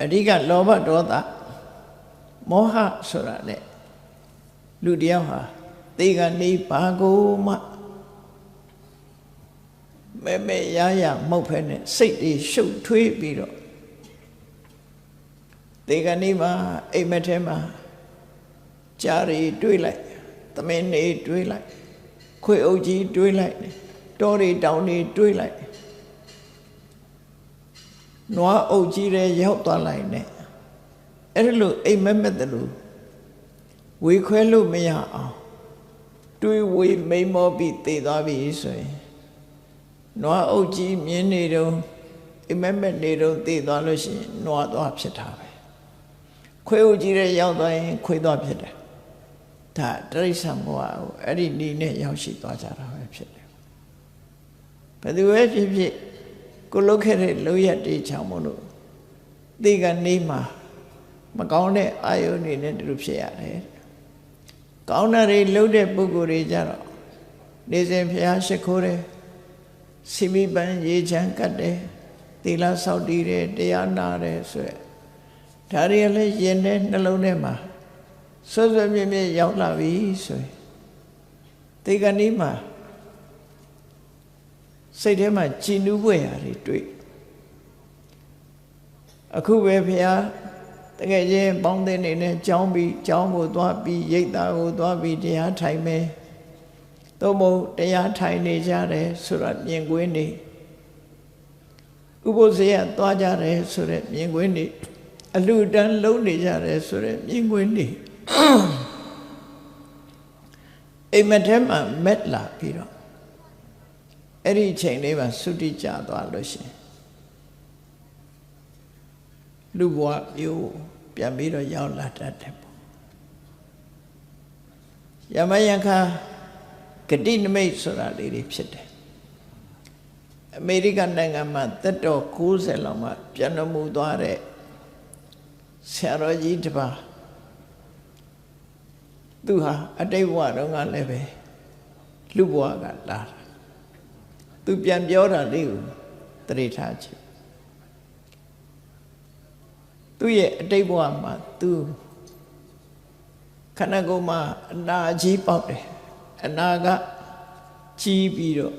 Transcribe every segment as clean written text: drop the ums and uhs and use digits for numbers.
အဓိကလောဘဒေါသမောဟဆိုတာနဲ့လူတယောက်ဟာသေကနေဘာကိုမှမဲရရမဟုတ်ဖဲနဲ့စိတ်တွေရှုပ်ထွေးပြီးတော့သေကနေမှာအိမ်မက်ထဲမှာကြားရီတွေးလိုက်သမင်းနေတွေးလိုက်ခွေအုပ်ကြီးတွေးလိုက်တောတွေတောင်တွေတွေးလိုက်နွားအုပ်ကြီးတွေရောက်သွားလိုက်နဲ့အဲ့လိုအိမ်မက်မဲ့တယ်လို့ဝေခွဲလို့မရအောင်တွေးဝေမိန်မောပြီးသေသွားပြီဆိုရင်နွားအုပ်ကြီးမြင်းနေတော့အိမ်မက်မဲ့နေတော့သေသွားလို့ရှိရင်နွားသွားဖြစ်တာပဲခွေးအုပ်ကြီးတွေရောက်သွားရင်ခွေးသွားဖြစ်တယ်ဒါတိရစ္ဆာန်ဘဝကိုအဲ့ဒီနီးနဲ့ရောက်ရှိသွားကြတာပဲဖြစ်တယ်ဘယ်သူပဲဖြစ်ဖြစ်ကိုလုတ်ခဲ့တဲ့လုံရက်တေးချောင်းမလို့သေကနေမှာမကောင်းတဲ့အာယုန်တွေနဲ့တူဖြစ်ရတယ်ကောင်းတဲ့တွေလှုပ်တဲ့ပုဂ္ဂိုလ်တွေကြတော့နေစဉ်ဘုရားရှိခိုးတယ်စီမိပန်းရေချမ်းကတ်တယ်သီလဆောက်တည်တယ်တရားနာတယ်ဆိုရယ်ဒါတွေလည်းယင်တဲ့နှလုံးထဲမှာဆွဆွမြဲမြဲရောက်လာပြီဆိုရင်သေကနီးမှာစိတ်ထဲမှာကြည်နူးပွေရာတွေတွေ့အခုပဲဘုရားတကယ်ချင်းပေါင်းတဲ့နေနဲ့ကြောင်းပြီးကြောင်းကိုသွားပြီးရိတ်သားကိုသွားပြီးတရားထိုင်မယ်သို့မဟုတ်တရားထိုင်နေကြတယ်ဆိုတော့မြင်ကွင်းနေဥပုသ္စေယသွားကြတယ်ဆိုတဲ့မြင်ကွင်းနေအလှတန်းလုံးနေကြတယ်ဆိုတဲ့မြင်ကွင်းနေအိမ်မက်ထဲမှာမက်လာပြီးတော့အဲ့ဒီအချိန်လေးမှာသုတိကျသွားလို့ရှိရင်လူဘဝမျိုးပြန်ပြီးတော့ရောက်လာတတ်တယ်ပေါ့ယမယံခါဂတိနမိတ်ဆိုတာလေးတွေဖြစ်တယ်အမေရိကန်နိုင်ငံမှာသက်တော်90လောက်မှပြန်တော်မူသွားတဲ့ဆရာတော်ကြီးတစ်ပါးသူဟာအတိတ်ဘဝတုန်းကလည်းပဲလူဘဝကလာတာသူပြန်ပြောတာလေးကိုသတိထားကြည့်သူရဲ့အတိတ်ဘဝမှာသူခန္ဓာကိုယ်မှာအနာကြီးပေါက်တယ်အနာကကြီးပြီးတော့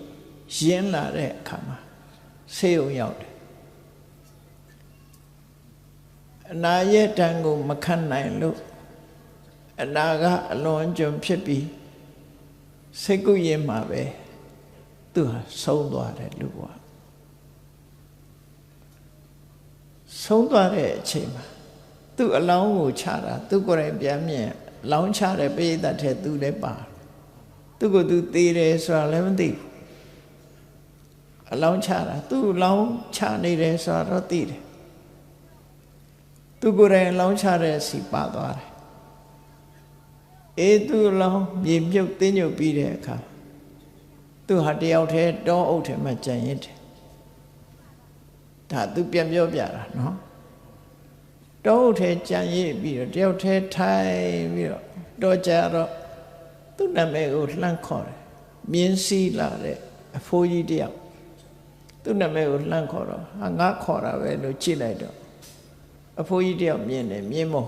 ရင်းလာတဲ့အခါမှာဆေးရုံရောက်တယ်အနာရဲ့တန်ကိုမခံနိုင်လို့အနာကအလွန်ကျွံဖြစ်ပြီးစိတ်ကူးရင်မှာပဲသူဟာဆုံးသွားတယ်လူဘဝဆုံးသွားတဲ့အချိန်မှာသူ့အလောင်းကိုချတာသူကိုယ်တိုင်ပြန်မြင်လောင်းချတဲ့ပိဋကတ်ထဲသူလည်းပါသူကိုသူသေးတယ်ဆိုတာလည်းမသိဘူးအလောင်းချတာသူ့လောင်းချနေတယ်ဆိုတာတော့သိတယ်သူကိုယ်တိုင်လောင်းချတဲ့စီပါသွားတယ်အေးသူ့လောင်းမြေမြုပ်တင်းညုပ်ပြီးတဲ့အခါသူဟာတယောက်တည်းတောအုပ်ထဲမှာကြံရစ်တယ်ဒါသူပြန်ပြောပြတာနော်တောအုပ်ထဲကြံရစ်ပြီးတော့တယောက်တည်းထိုင်ပြီးတော့တော့ကြတော့သူ့နာမည်ကိုလှမ်းခေါ်တယ်မြင်းစည်းလာတဲ့အဖိုးကြီးတယောက်သူ့နာမည်ကိုလှမ်းခေါ်တော့ဟာငါခေါ်တာပဲလို့ကြည့်လိုက်တော့အဖိုးကြီးတယောက်မြင်တယ်မြင်းမော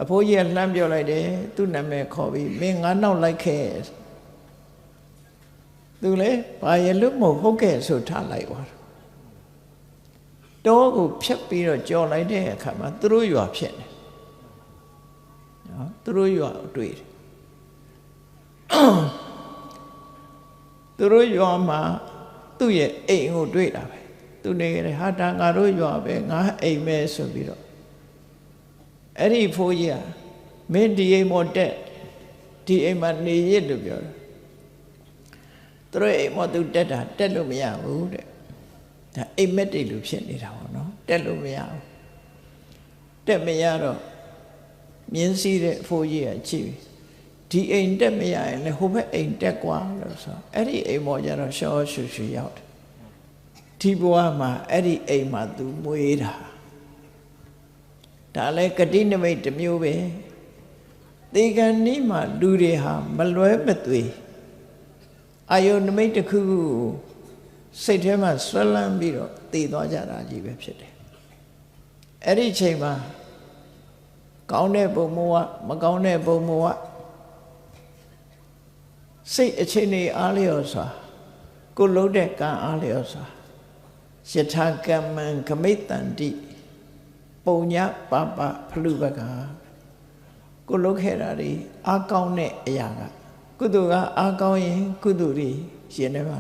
အဖိုးကြီးကလှမ်းပြောလိုက်တယ်သူ့နာမည်ခေါ်ပြီးမင်းငါနောက်လိုက်ခဲ့သူလေဘာရလို့မဟုတ်ကဲ့ဆိုထားလိုက်သွားတောကိုဖြတ်ပြီးတော့ကြော်လိုက်တဲ့အခါမှာသူတို့ရွာဖြစ်တယ်နော်သူတို့ရွာတွေ့တယ်သူတို့ရွာမှာသူ့ရဲ့အိမ်ကိုတွေ့တာပဲသူနေကြတယ်ဟာဒါငါတို့ရွာပဲငါအိမ်ပဲဆိုပြီးတော့အဲ့ဒီဖိုးကြီးကမင်းဒီအိမ်မော်တက်ဒီအိမ်မှာနေရစ်လို့ပြောတယ်သူတို့အိမ်မော်သူတက်တာတက်လို့မရဘူးတဲ့ဒါအိမ်မက်တိတ်လို့ဖြစ်နေတာပေါ့နော်တက်လို့မရဘူးတက်မရတော့မြင်းစည်းတဲ့အဖိုးကြီးကကြည့်ဒီအိမ်တက်မရရင်လည်းဟိုဘက်အိမ်တက်ကွာလို့ဆိုအဲ့ဒီအိမ်မော်ကျတော့ရှောရှူရှူရောက်တယ်ဒီဘဝမှာအဲ့ဒီအိမ်မှာသူမွေးတာဒါလည်းဂတိနမိတ်တစ်မျိုးပဲသေကံနီးမှာလူတွေဟာမလွဲမသွေအာယုနမိတ်တစ်ခုခုစိတ်ထဲမှာဆွဲလန်းပြီးတော့တည်သွားကြတာကြီးပဲဖြစ်တယ် အဲ့ဒီချိန်မှာကောင်းတဲ့ဘုံဘဝမကောင်းတဲ့ဘုံဘဝစိတ်အခြေအနေအားလျော်စွာကိုလုံးတဲ့ကံအားလျော်စွာယထာကမ္မံဂမိတ္တန္တိပုံညပပဖလူဘကကိုလုံးခဲ့တာဒီအားကောင်းတဲ့အရာကကုသိုလ်ကအားကောင်းရင်ကုသိုလ်တွေရင်ထဲမှာ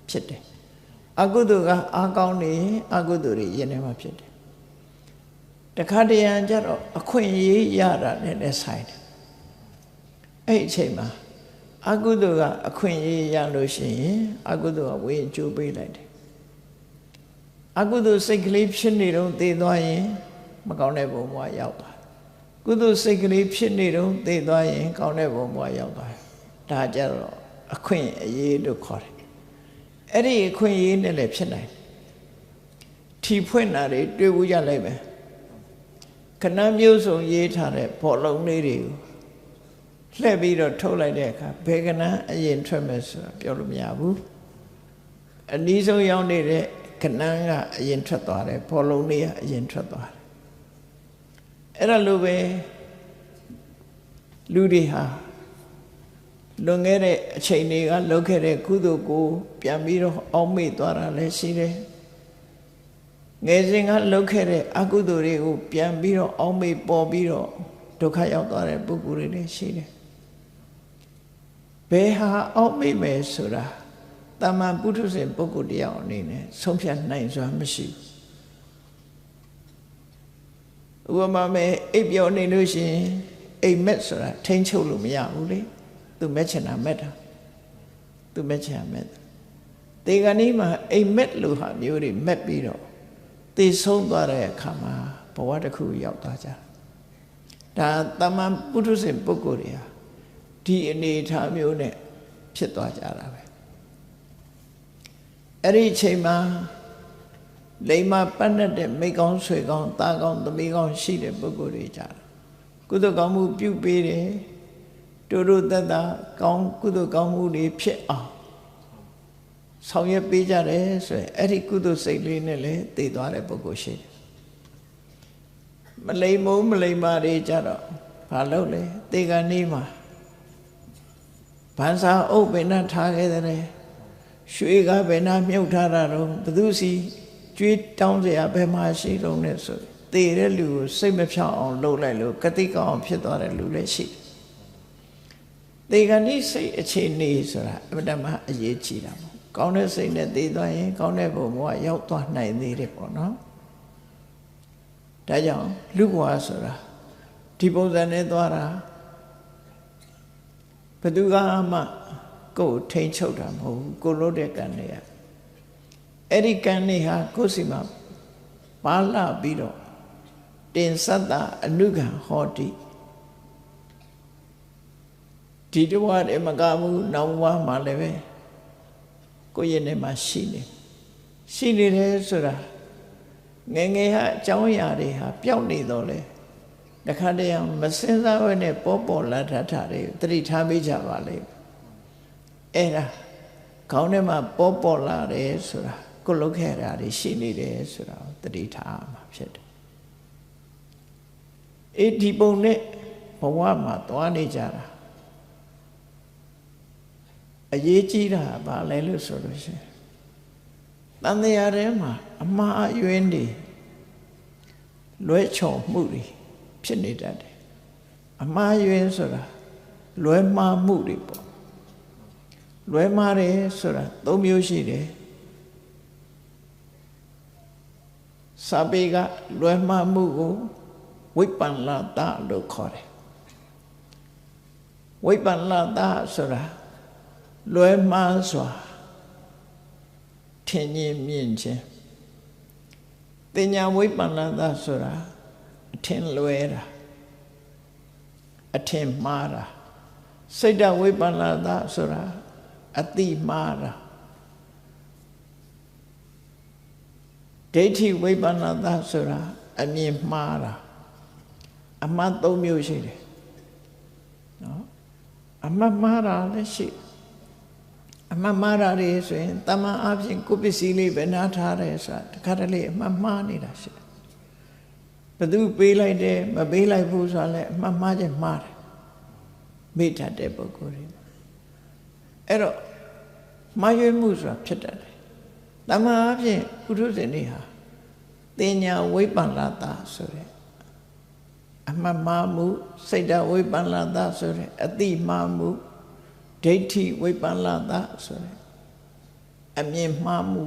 ဖြစ်တယ်အကုသိုလ်ကအားကောင်းနေရင်အကုသိုလ်တွေရင်ထဲမှာဖြစ်တယ်တခါတရံကျတော့အခွင့်အရေးရတာနဲ့လည်းဆိုင်တယ်အဲ့ဒီအချိန်မှာအကုသိုလ်ကအခွင့်အရေးရလို့ရှိရင်အကုသိုလ်ကဝေးကျိုးပေးလိုက်တယ်အကုသိုလ်စိတ်ကလေးဖြစ်နေတော့သိသွားရင်မကောင်းတဲ့ဘုံဘဝရောက်သွားကုသိုလ်စိတ်ကလေးဖြစ်နေတော့သိသွားရင်ကောင်းတဲ့ဘုံဘဝရောက်သွားဒါကြတော့အခွင့်အရေးလို့ခေါ်တယ်အဲ့ဒီအခွင့်အရေးနဲ့လည်းဖြစ်နိုင်တယ်ထီဖွင့်တာတွေတွေ့ဘူးကြလိုက်ပဲခဏမျိုးစုံရေးထားတဲ့ဘောလုံးလေးတွေကိုလှည့်ပြီးတော့ထုတ်လိုက်တဲ့အခါဘယ်ကဏ္ဍအရင်ထွက်မယ်ဆိုတာပြောလို့မရဘူးအနည်းဆုံးရောက်နေတဲ့ကဏ္ဍကအရင်ထွက်သွားတယ်ဘောလုံးလေးကအရင်ထွက်သွားတယ်အဲ့ဒါလိုပဲလူတွေဟာလွန်ခဲ့တဲ့အချိန်တွေကလုပ်ခဲ့တဲ့ကုသိုလ်ကိုပြန်ပြီးတော့အောက်မေ့သွားတာလည်းရှိတယ်ငယ်စဉ်ကလုပ်ခဲ့တဲ့အကုသိုလ်တွေကိုပြန်ပြီးတော့အောက်မေ့ပေါ်ပြီးတော့ဒုက္ခရောက်သွားတဲ့ပုဂ္ဂိုလ်တွေလည်းရှိတယ်ဘယ်ဟာအောက်မေ့မယ်ဆိုတာတာမန်ပုထုဇဉ်ပုဂ္ဂိုလ်တယောက်အနေနဲ့ဆုံးဖြတ်နိုင်စွာမရှိဘူးဥပမာမဲ့အိပ်ပျော်နေလို့ရှိရင်အိမ်မက်ဆိုတာထိန်းချုပ်လို့မရဘူးလေသူမက်ချင်တာမက်တာသူမက်ချင်တာမက်တေဂဏီမှာအိမ်မက်လို့ဟာမျိုးတွေမက်ပြီးတော့သိဆုံးသွားတဲ့အခါမှာဘဝတစ်ခုရောက်သွားကြဒါတမန်ပုထုဇဉ်ပုဂ္ဂိုလ်တွေဟာဒီအနေအထားမျိုးနဲ့ဖြစ်သွားကြတာပဲအဲ့ဒီအချိန်မှာလိမ္မာပတ်တဲ့မိကောင်းဆွေကောင်းသားကောင်းသမီးကောင်းရှိတဲ့ပုဂ္ဂိုလ်တွေကြတာကုသိုလ်ကောင်းမှုပြုပေးတယ်တို့တို့သက်သာကောင်းကုသိုလ်ကောင်းမှုတွေဖြစ်အောင်ဆောင်ရွက်ပေးကြတယ်ဆိုရင်အဲ့ဒီကုသိုလ်စိတ်လေးနဲ့လည်းတည်သွားတဲ့ပုဂ္ဂိုလ်ရှိတယ်မလိမ္မုံမလိမ္မာတွေကြတော့ဘာလုပ်လဲတေဂဏီမှာဗန်စာအုပ်ဘယ်နှထားခဲ့တယ်ရွှေကဘယ်နှမြုပ်ထားတာတော့ဘသူစီကြွေးတောင်းเสียဘယ်မှာရှိတော့လဲဆိုတည်တဲ့လူကိုစိတ်မဖြောင်းအောင်လုပ်လိုက်လို့ကတိကောင်းဖြစ်သွားတဲ့လူလည်းရှိတယ်တေဂဏီစိတ်အခြေအနေဆိုတာအမှန်တမ်းအရေးကြီးတာပေါ့ကောင်းတဲ့စိတ်နဲ့တည်သွားရင်ကောင်းတဲ့ဘုံဘဝရောက်သွားနိုင်သေးတယ်ပေါ့နော်ဒါကြောင့်လူဘဝဆိုတာဒီပုံစံနဲ့သွားတာဘယ်သူကမှကိုယ်ထိန်ချုပ်တာမဟုတ်ဘူးကိုလို့တဲ့ကံတွေကအဲ့ဒီကံတွေဟာကိုယ်စီမှာပါလာပြီးတော့တင်သတ္တအနုကံဟောတိဒီတဝါတည်းမကဘူးနောက်ဘဝမှာလည်းပဲကိုယ့်ရဲ့နေမှာရှိနေတယ်ဆိုတာငယ်ငယ်ဟာအကြောင်းအရာတွေဟာပျောက်နေတော့လေတခါတည်းမစင်စားဘဲနဲ့ပေါ်လာတတ်တာတွေတတိထားပေးကြပါလေအဲ့ဒါခေါင်းထဲမှာပေါ်လာတယ်ဆိုတာကိုလုတ်ခဲ့တာတွေရှိနေတယ်ဆိုတာတတိထားမှာဖြစ်တယ်အဲ့ဒီပုံနဲ့ဘဝမှာသွားနေကြတာအရေးကြီးတာဘာလဲလို့ဆိုလို့ရှိရင်တန်တရားထဲမှာအမှားအယွင်းတွေလွဲချော်မှုတွေဖြစ်နေတတ်တယ်အမှားယွင်းဆိုတာလွဲမှားမှုတွေပေါ့လွဲမှားတယ်ဆိုတာ၃မျိုးရှိတယ်စာပေကလွဲမှားမှုကိုဝိပ္ပန္နတလို့ခေါ်တယ်ဝိပ္ပန္နတဆိုတာလွဲမှားစွာထင်ရင်မြင်ခြင်းတင်ညာဝိပ္ပန္နတဆိုတာအထင်လွဲတာအထင်မှားတာစိတ်တဝိပ္ပန္နတဆိုတာအတိမှားတာဒိဋ္ဌိဝိပ္ပန္နတဆိုတာအမြင်မှားတာအမှတ်၃မျိုးရှိတယ်နော်အမှတ်မှားတာလည်းရှိအမှတ်မှားတာတွေဆိုရင်တမန်အဖြစ်ကိုပစ္စည်းလေးပဲနားထားတယ်ဆိုတာတခါတလေအမှတ်မှားနေတာရှိတယ် သူပေးလိုက်တယ်မပေးလိုက်ဘူးဆိုတော့လည်းအမှတ်မှားချက်မှားတယ်မိတတ်တဲ့ပုဂ္ဂိုလ်တွေအဲ့တော့မှားယွင်းမှုဆိုတာဖြစ်တတ်တယ်တမန်အဖြစ်ပုထုဇဉ်တွေဟာတင်ညာဝိပ္ပန္နတာဆိုတဲ့အမှတ်မှားမှုစိတ်ဓာတ်ဝိပ္ပန္နတာဆိုတဲ့အတိမှားမှုဒိဋ္ဌိဝိပ္ပန္နတာဆိုတဲ့အမြင်မှားမှု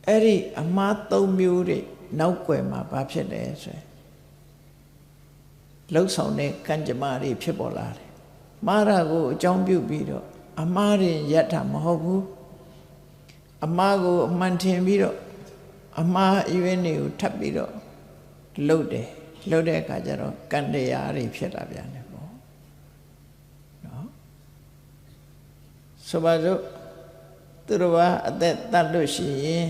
အဲ့ဒီအမှား၃မျိုးတွေနောက်ွယ်မှာဘာဖြစ်လဲဆိုရင်လှုပ်ဆောင်တဲ့ကံကြမ္မာတွေဖြစ်ပေါ်လာတယ်မှားတာကိုအကြောင်းပြုပြီးတော့အမှားတွေရပ်တာမဟုတ်ဘူးအမှားကိုအမှန်ထင်ပြီးတော့အမှားအရွေးတွေကိုထပ်ပြီးတော့လှုပ်တယ်လှုပ်တဲ့အခါကျတော့ကံတရားတွေဖြစ်လာပြန်တယ်ပေါ့နော်ဆိုပါစို့သူတော်ဘာအသက်တတ်လို့ရှိရင်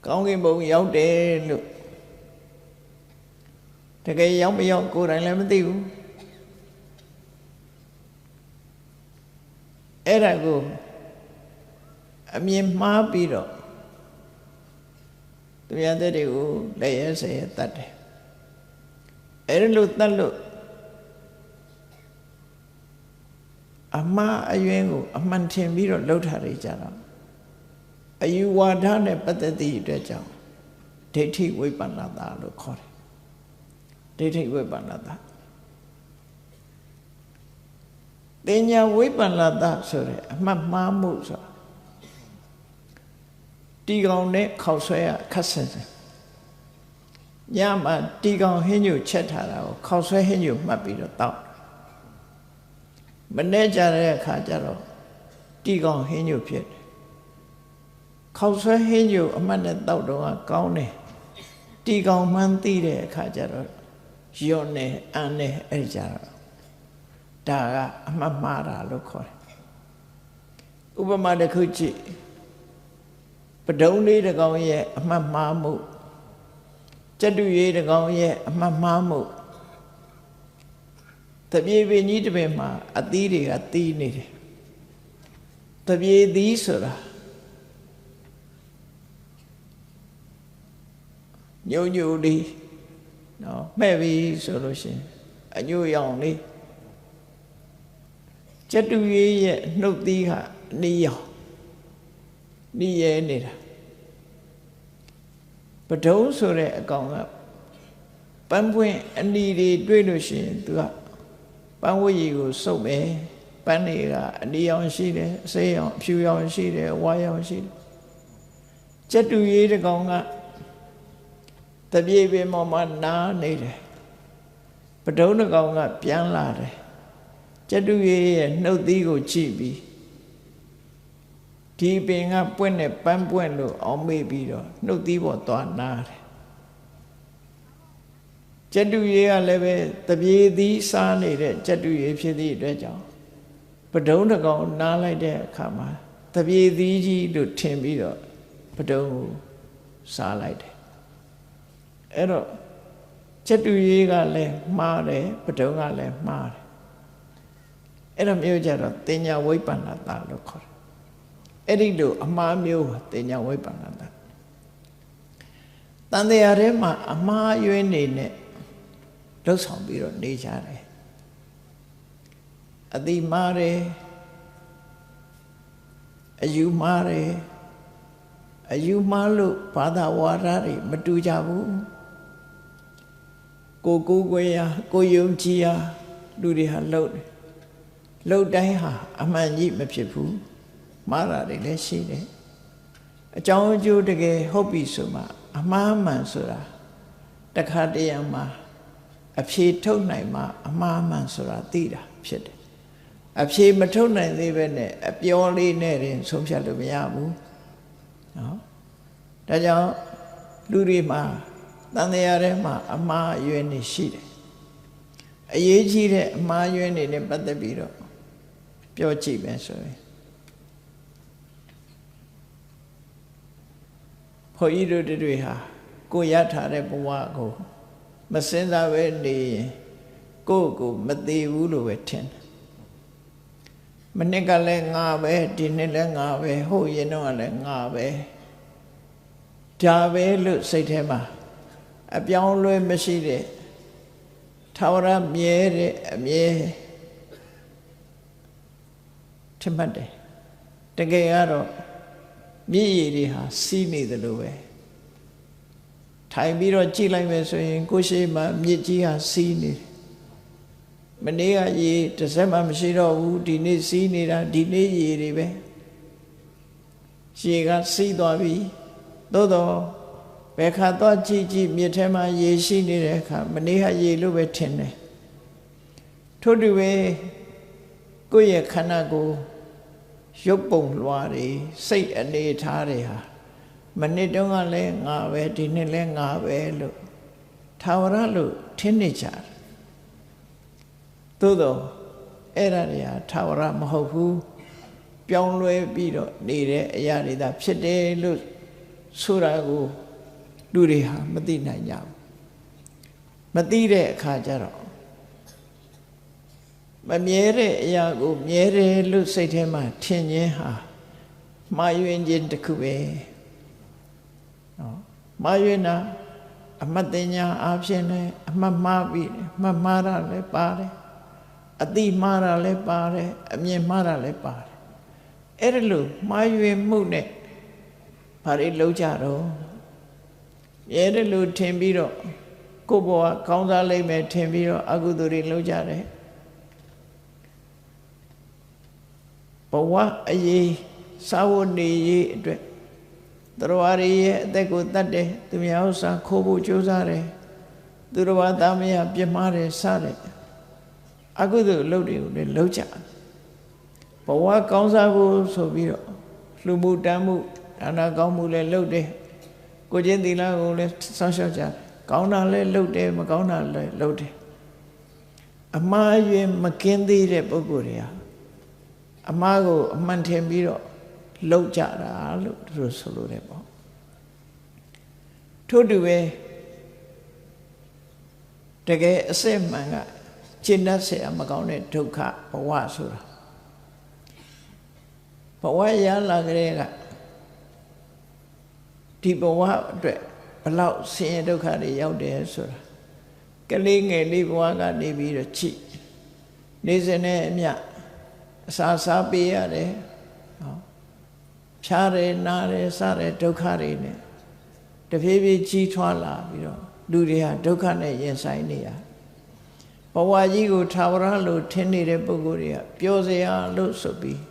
ကောင်းကင်ဘုံရောက်တယ်လို့တကယ်ရောက်မရောက်ကိုယ်တိုင်လည်းမသိဘူးအဲ့ဒါကိုအမြင်မှားပြီးတော့သူရတဲ့တွေကိုလက်ရဲဆဲတတ်တယ်အဲ့လိုတတ်လို့အမှားအယွင်းကိုအမှန်ထင်ပြီးတော့လှုပ်ထားရကြတော့အယူဝါဒနဲ့ပတ်သက်သည့်အတွက်ကြောင့်ဒိဋ္ဌိဝိပ္ပန္နတာလို့ခေါ်တယ်ဒိဋ္ဌိဝိပ္ပန္နတာတင်ညာဝိပ္ပန္နတာဆိုတဲ့အမှတ်မှားမှုဆိုတာတီကောင်နဲ့ခောက်ဆွဲရခက်ဆင်ညမှာတီကောင်ဟင်းညိုချက်ထားတာကိုခောက်ဆွဲဟင်းညိုမှတ်ပြီးတော့တောက်မနေ့ကြတဲ့အခါကျတော့တီကောင်ဟင်းညိုဖြစ်တယ်ခောက်ဆွဲဟင်းညိုအမှတ်နဲ့တောက်တော့ကောင်းတယ်တီကောင်မှန်းသိတဲ့အခါကျတော့ရော့နေအန်နေအဲ့ကြတော့ဒါကအမှတ်မှားတာလို့ခေါ်တယ်ဥပမာတစ်ခုကြည့်ပဒုံလေးတစ်ကောင်ရဲ့အမှတ်မှားမှုကျက်တူရေးတစ်ကောင်ရဲ့အမှတ်မှားမှုတပြေပင်ကြီးတစ်ပင်မှာအသီးတွေကတီးနေတယ်တပြေသီးဆိုတာညိုညိုလေးနော်မှဲ့ပြီဆိုလို့ရှိရင်အညိုရောင်လေးကျက်တူရေးရဲ့နှုတ်သီးဟာနီးရောင်နီးရဲနေတာပဒုံဆိုတဲ့အကောင်ကပန်းပွင့်အနီတွေတွေ့လို့ရှိရင်သူကပန်းဝတ်ရည်ကိုစုပ်မယ်ပန်းတွေကအနီရောင်ရှိတယ်အစိမ်းရောင်အဖြူရောင်ရှိတယ်ဝါရောင်ရှိတယ်ကျက်တူရေးတစ်ကောင်ကတပြေပင်ပေါ်မှာနားနေတယ်ပဒုံတစ်ကောင်ကပြန်လာတယ်ကျက်တူရေးရဲ့နှုတ်သီးကိုကြည့်ပြီးဒီပင်ကပွင့်နဲ့ပန်းပွင့်လို့အောင်မေ့ပြီးတော့နှုတ်သီးပေါ်သွားနားတယ်ကျက်တူရေးကလည်းပဲတပြေသီးစားနေတဲ့ကျက်တူရေးဖြစ်သည့်အတွက်ကြောင့်ပဒုံတစ်ကောင်နားလိုက်တဲ့အခါမှာတပြေသီးကြီးလို့ထင်ပြီးတော့ပဒုံကိုစားလိုက်တယ်အဲ့တော့ကျက်တူရေးကလည်းမှားတယ်ပဒုံကလည်းမှားတယ်အဲ့တော့မျိုးကြတော့တင်ညာဝိပ္ပန္နတာလို့ခေါ်တယ်အဲ့ဒီလိုအမှားမျိုးတင်ညာဝိပ္ပန္နတာတန်တရားထဲမှာအမှားယွင်းနေနဲ့လှုပ်ဆောင်ပြီးတော့နေကြတယ်အတိမှားတယ်အယူမှားတယ်အယူမှားလို့ဘာသာဝါဒတွေမတူကြဘူးကိုကိုကိုရကိုယုံကြည်ရလူတွေဟာလှုပ်တယ်လှုပ်တိုင်းဟာအမှန်ကြီးမဖြစ်ဘူးမှားတာတွေလည်းရှိတယ်အကြောင်းအကျိုးတကယ်ဟုတ်ပြီဆိုမှအမှားမှန်ဆိုတာတခါတရံမှာအဖြေထုတ်နိုင်မှအမှားမှန်ဆိုတာသိတာဖြစ်တယ်အဖြေမထုတ်နိုင်သေးပဲနဲ့အပြောလေးနဲ့တင်ဆုံးဖြတ်လို့မရဘူးနော်ဒါကြောင့်လူတွေမှာတန်တရားထဲမှာအမှားအယွင်းနေရှိတယ်အရေးကြီးတဲ့အမှားအယွင်းတွေနဲ့ပတ်သက်ပြီးတော့ပြောကြည့်မယ်ဆိုရင်ဘုန်းကြီးတို့တွေဟာကိုရထားတဲ့ဘဝကိုမစင်စားပဲနေရင်ကိုမသေးဘူးလို့ပဲထင်တယ်မနှစ်ကလည်းငါပဲဒီနှစ်လည်းငါပဲဟုတ်ရင်တော့လည်းငါပဲ ဒါပဲလို့စိတ်ထဲမှာအပြောင်းလဲမရှိတဲ့ထာဝရမြဲတဲ့အမြဲထင်မှတ်တယ်တကယ်ကတော့မြည်ရည်တွေဟာစီးနေတယ်လို့ပဲထိုင်ပြီးတော့ကြည့်လိုက်မယ်ဆိုရင်ကိုယ်ရှိမှမြစ်ကြီးဟာစီးနေတယ်မနေ့ကရေတစ်စက်မှမရှိတော့ဘူးဒီနေ့စီးနေတာဒီနေ့ရေတွေပဲရေကစီးသွားပြီသို့တော့ဘယ်ခါတော့ကြည့်ကြည့်မြစ်ထဲမှာရေရှိနေတဲ့အခါမနေ့ကရေလို့ပဲထင်တယ်ထို့တူပဲကိုယ့်ရဲ့ခန္ဓာကိုယ်ရုပ်ပုံလွှာတွေစိတ်အနေထားတွေဟာမနေ့တုန်းကလည်းငါပဲဒီနေ့လည်းငါပဲလို့ထာဝရလို့ထင်နေကြတယ်သို့တော့အဲ့ဒါတွေဟာထာဝရမဟုတ်ဘူးပြောင်းလဲပြီးတော့နေတဲ့အရာတွေသာဖြစ်တယ်လို့ဆိုတာကိုလူတွေဟာမသိနိုင်ကြဘူးမသိတဲ့အခါကျတော့မမြဲတဲ့အရာကိုမြဲတယ်လို့စိတ်ထဲမှာထင်ခြင်းဟာမှားယွင်းခြင်းတစ်ခုပဲနော်မှားယွင်းတာအမှတ်တင်ညာအဖြစ်နဲ့အမှတ်မှားပြီးမှတ်မှားတာလည်းပါတယ်အတိမှားတာလည်းပါတယ်အမြင်မှားတာလည်းပါတယ်အဲ့ဒါလို့မှားယွင်းမှုနဲ့ဘာတွေလုံးကြတော့မြဲတယ်လို့ထင်ပြီးတော့ကိုယ့်ဘဝကောင်းစားလိမ့်မယ်ထင်ပြီးတော့အကုသိုလ်တွေလုံးကြတယ်ဘဝအရေးစာဝတ်နေရေးအတွက်တရားရည်ရဲ့အသက်ကိုတတ်တယ်သူများဥစ္စာခိုးဖို့ကြိုးစားတယ်သူတော်ဘာသားမရပြစ်မှားတယ်စတယ်အကုသိုလ်အလုပ်တွေကိုလည်းလုပ်ကြဘဝကောင်းစားဖို့ဆိုပြီးတော့လှူမှုတမ်းမှုဒါနကောင်းမှုလည်းလုပ်တယ်ကိုကျင့်သီလကိုလည်းစောင့်ရှောက်ကြတယ်ကောင်းတာလည်းလုပ်တယ်မကောင်းတာလည်းလုပ်တယ်အမှားယွင်းမကင်းသေးတဲ့ပုဂ္ဂိုလ်တွေဟာအမှားကိုအမှန်ထင်ပြီးတော့လောက်ကြတာလို့သူတို့ဆိုလို့တယ်ပေါ့ထို့တူပဲတကယ်အစစ်မှန်ကကျင့်တတ်เสียမကောင်းတဲ့ဒုက္ခဘဝဆိုတာဘဝရလာကြတဲ့ကဒီဘဝအတွက်ဘလောက်ဆင်းရဲဒုက္ခတွေရောက်တယ်ဆိုတာကလေးငယ်လေးဘဝကနေပြီးတော့ကြည့်နေစဉ်နဲ့အမျှအစာစားပေးရတယ်ဖြားတယ်နားတယ်စတဲ့ဒုက္ခတွေနဲ့တဖြည်းဖြည်းကြီးထွားလာပြီးတော့လူတွေဟာဒုက္ခနဲ့ရင်ဆိုင်နေရဘဝကြီးကိုထာဝရလို့ထင်နေတဲ့ပုဂ္ဂိုလ်တွေကပျော်စရာလို့ဆိုပြီး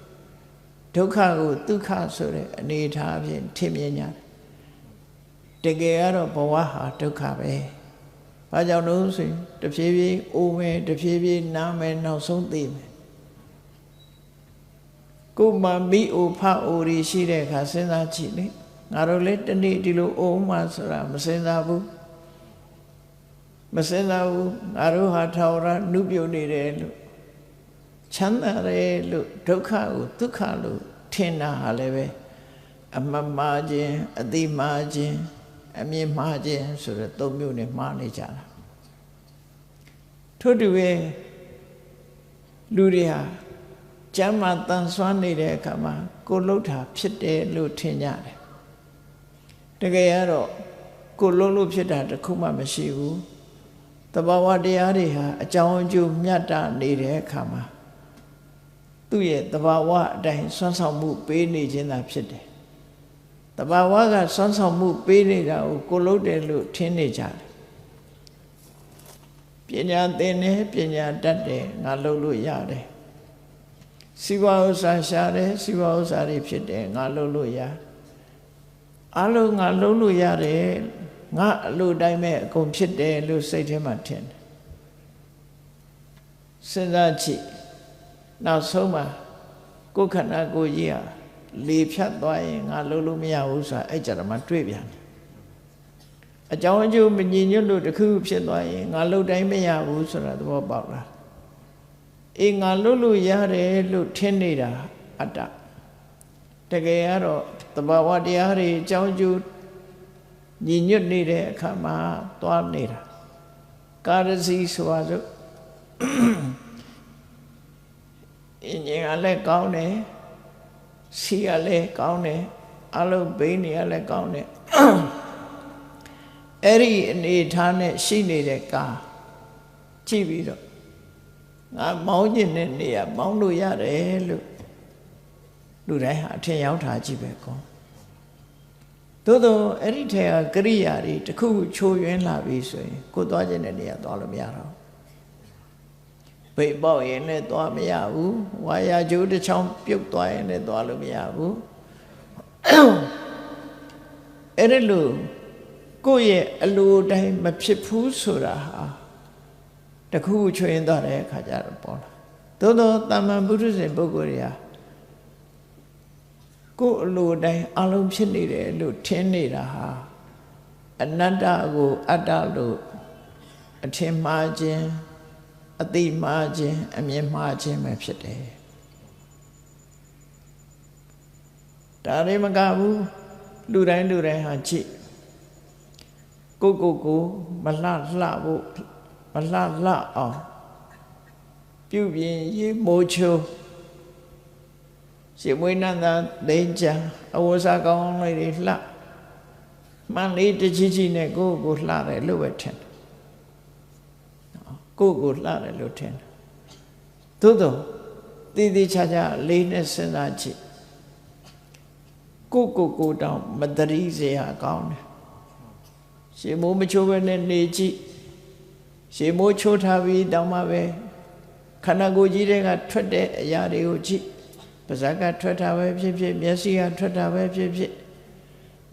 ဒုက္ခကိုဒုက္ခဆိုတဲ့အနေအထားဖြင့်ထင်မြင်ကြတယ်တကယ်ကတော့ဘဝဟာဒုက္ခပဲဘာကြောင့်လို့ဆိုရင်တဖြည်းဖြည်းအိုးမယ်တဖြည်းဖြည်းနားမယ်နောက်ဆုံးသိမယ်ကိုမှမိအိုဖအိုရီရှိတဲ့အခါစဉ်းစားကြည့်လေငါတို့လည်းတနေ့ဒီလိုအိုးမှဆိုတာမစဉ်းစားဘူးမစဉ်းစားဘူးငါတို့ဟာထာဝရနုပြုတ်နေတယ်လို့ချမ်းသာတယ်လို့ဒုက္ခကိုဒုက္ခလို့ထင်တာဟာလည်းပဲအမှတ်မှားခြင်းအတိမှားခြင်းအမြင်မှားခြင်းဆိုတဲ့သုံးမျိုးနဲ့မှားနေကြတာထို့တူပဲလူတွေဟာကျမ်းမာတန်ဆွမ်းနေတဲ့အခါမှာကိုလှုပ်တာဖြစ်တယ်လို့ထင်ကြတယ်တကယ်ကတော့ကိုလှုပ်လို့ဖြစ်တာတခုမှမရှိဘူးတဘာဝတရားတွေဟာအကြောင်းအကျိုးမြတ်တာနေတဲ့အခါမှာသူ့ရဲ့တဘာဝအတိုင်းဆွမ်းဆောင်မှုပေးနေခြင်းသာဖြစ်တယ်တဘာဝကဆွမ်းဆောင်မှုပေးနေတာကိုကိုလှုပ်တယ်လို့ထင်နေကြတယ်ပညာသင်တယ်ပညာတတ်တယ်ငါလှုပ်လို့ရတယ်စီဝါဥစ္စာရှာတယ်စီဝါဥစ္စာတွေဖြစ်တယ်ငါလှုပ်လို့ရအလုံးငါလှုပ်လို့ရတယ်ငါအလိုတိုင်းပဲအကုန်ဖြစ်တယ်လို့စိတ်ထဲမှာထင်တယ်စဉ်းစားကြည့်နောက်ဆုံးမှာကိုယ်ခန္ဓာကိုယ်ကြီးဟာလေဖြတ်သွားရင်ငါလှုပ်လို့မရဘူးဆိုတာအဲ့ကြတော့မှတွေ့ပြန်တယ်အကြောင်းအကျိုးမညီညွတ်လို့တခုဖြစ်သွားရင်ငါလှုပ်တိုင်းမရဘူးဆိုတာသဘောပေါက်လားအေးငါလှုပ်လို့ရတယ်လို့ထင်နေတာအတ္တတကယ်ကတော့သဘာဝတရားတွေအကြောင်းကျိုးညီညွတ်နေတဲ့အခါမှာသွားနေတာကာရစီဆိုပါစို့အင်းကြီးကလည်းကောင်းတယ်စီကလည်းကောင်းတယ် အလုံးဘိန်းနေရလဲကောင်းတယ်အဲ့ဒီအနေထားနဲ့ရှိနေတဲ့ကားကြည့်ပြီးတော့ငါမောင်းကျင်တဲ့နေရာမောင်းလို့ရတယ်လို့လူတိုင်းဟာအထင်ရောက်တာကြည့်ပဲကောသို့တော့အဲ့ဒီထဲကကရိယာတွေတစ်ခုချိုးယွင်းလာပြီဆိုရင်ကိုသွားခြင်းတဲ့နေရာသွားလို့မရတော့ဘိတ်ပေါက်ရင်လည်းသွားမရဘူးဝါယာကျိုးတစ်ချောင်းပြုတ်သွားရင်လည်းသွားလို့မရဘူးအဲ့ဒီလိုကိုယ့်ရဲ့အလိုတိုင်းမဖြစ်ဘူးဆိုတာဟာတခုချွေရင်သွားတဲ့အခါကျတော့ပေါ်လာသို့တော့တာမန်ပုထုဇဉ်ပုဂ္ဂိုလ်တွေဟာကိုယ်အလိုတိုင်းအလုံးဖြစ်နေတယ်လို့ထင်နေတာဟာအနတ္တကိုအတ္တလို့အထင်မှားခြင်းအသိမှားခြင်းအမြင်မှားခြင်းပဲဖြစ်တယ်ဒါတွေမကဘူးလူတိုင်းဟာကြည့်ကိုမလှဖို့မလှအောင်ပြုပြင်ရေးမိုးချိုးရှင်မွေးနန္ဒသိန်းချာအဝစာကောင်းလေးတွေလှမှန်လေးတကြီးနဲ့ကိုလှတယ်လို့ပဲထင်တယ်ကိုလှတယ်လို့ထင်တယ်သို့တော့တည်ချာလေးနဲ့စဉ်းစားကြည့်ကိုတောင်မတရီစရာကောင်းတယ်ရှင်မိုးမချိုးပဲနဲ့နေကြည့်ရှင်မိုးချိုးထားပြီးတောင်မှပဲခန္ဓာကိုယ်ကြီးတွေကထွက်တဲ့အရာတွေကိုကြည့်ပါးစပ်ကထွက်တာပဲဖြစ်ဖြစ်မျက်စိကထွက်တာပဲဖြစ်ဖြစ်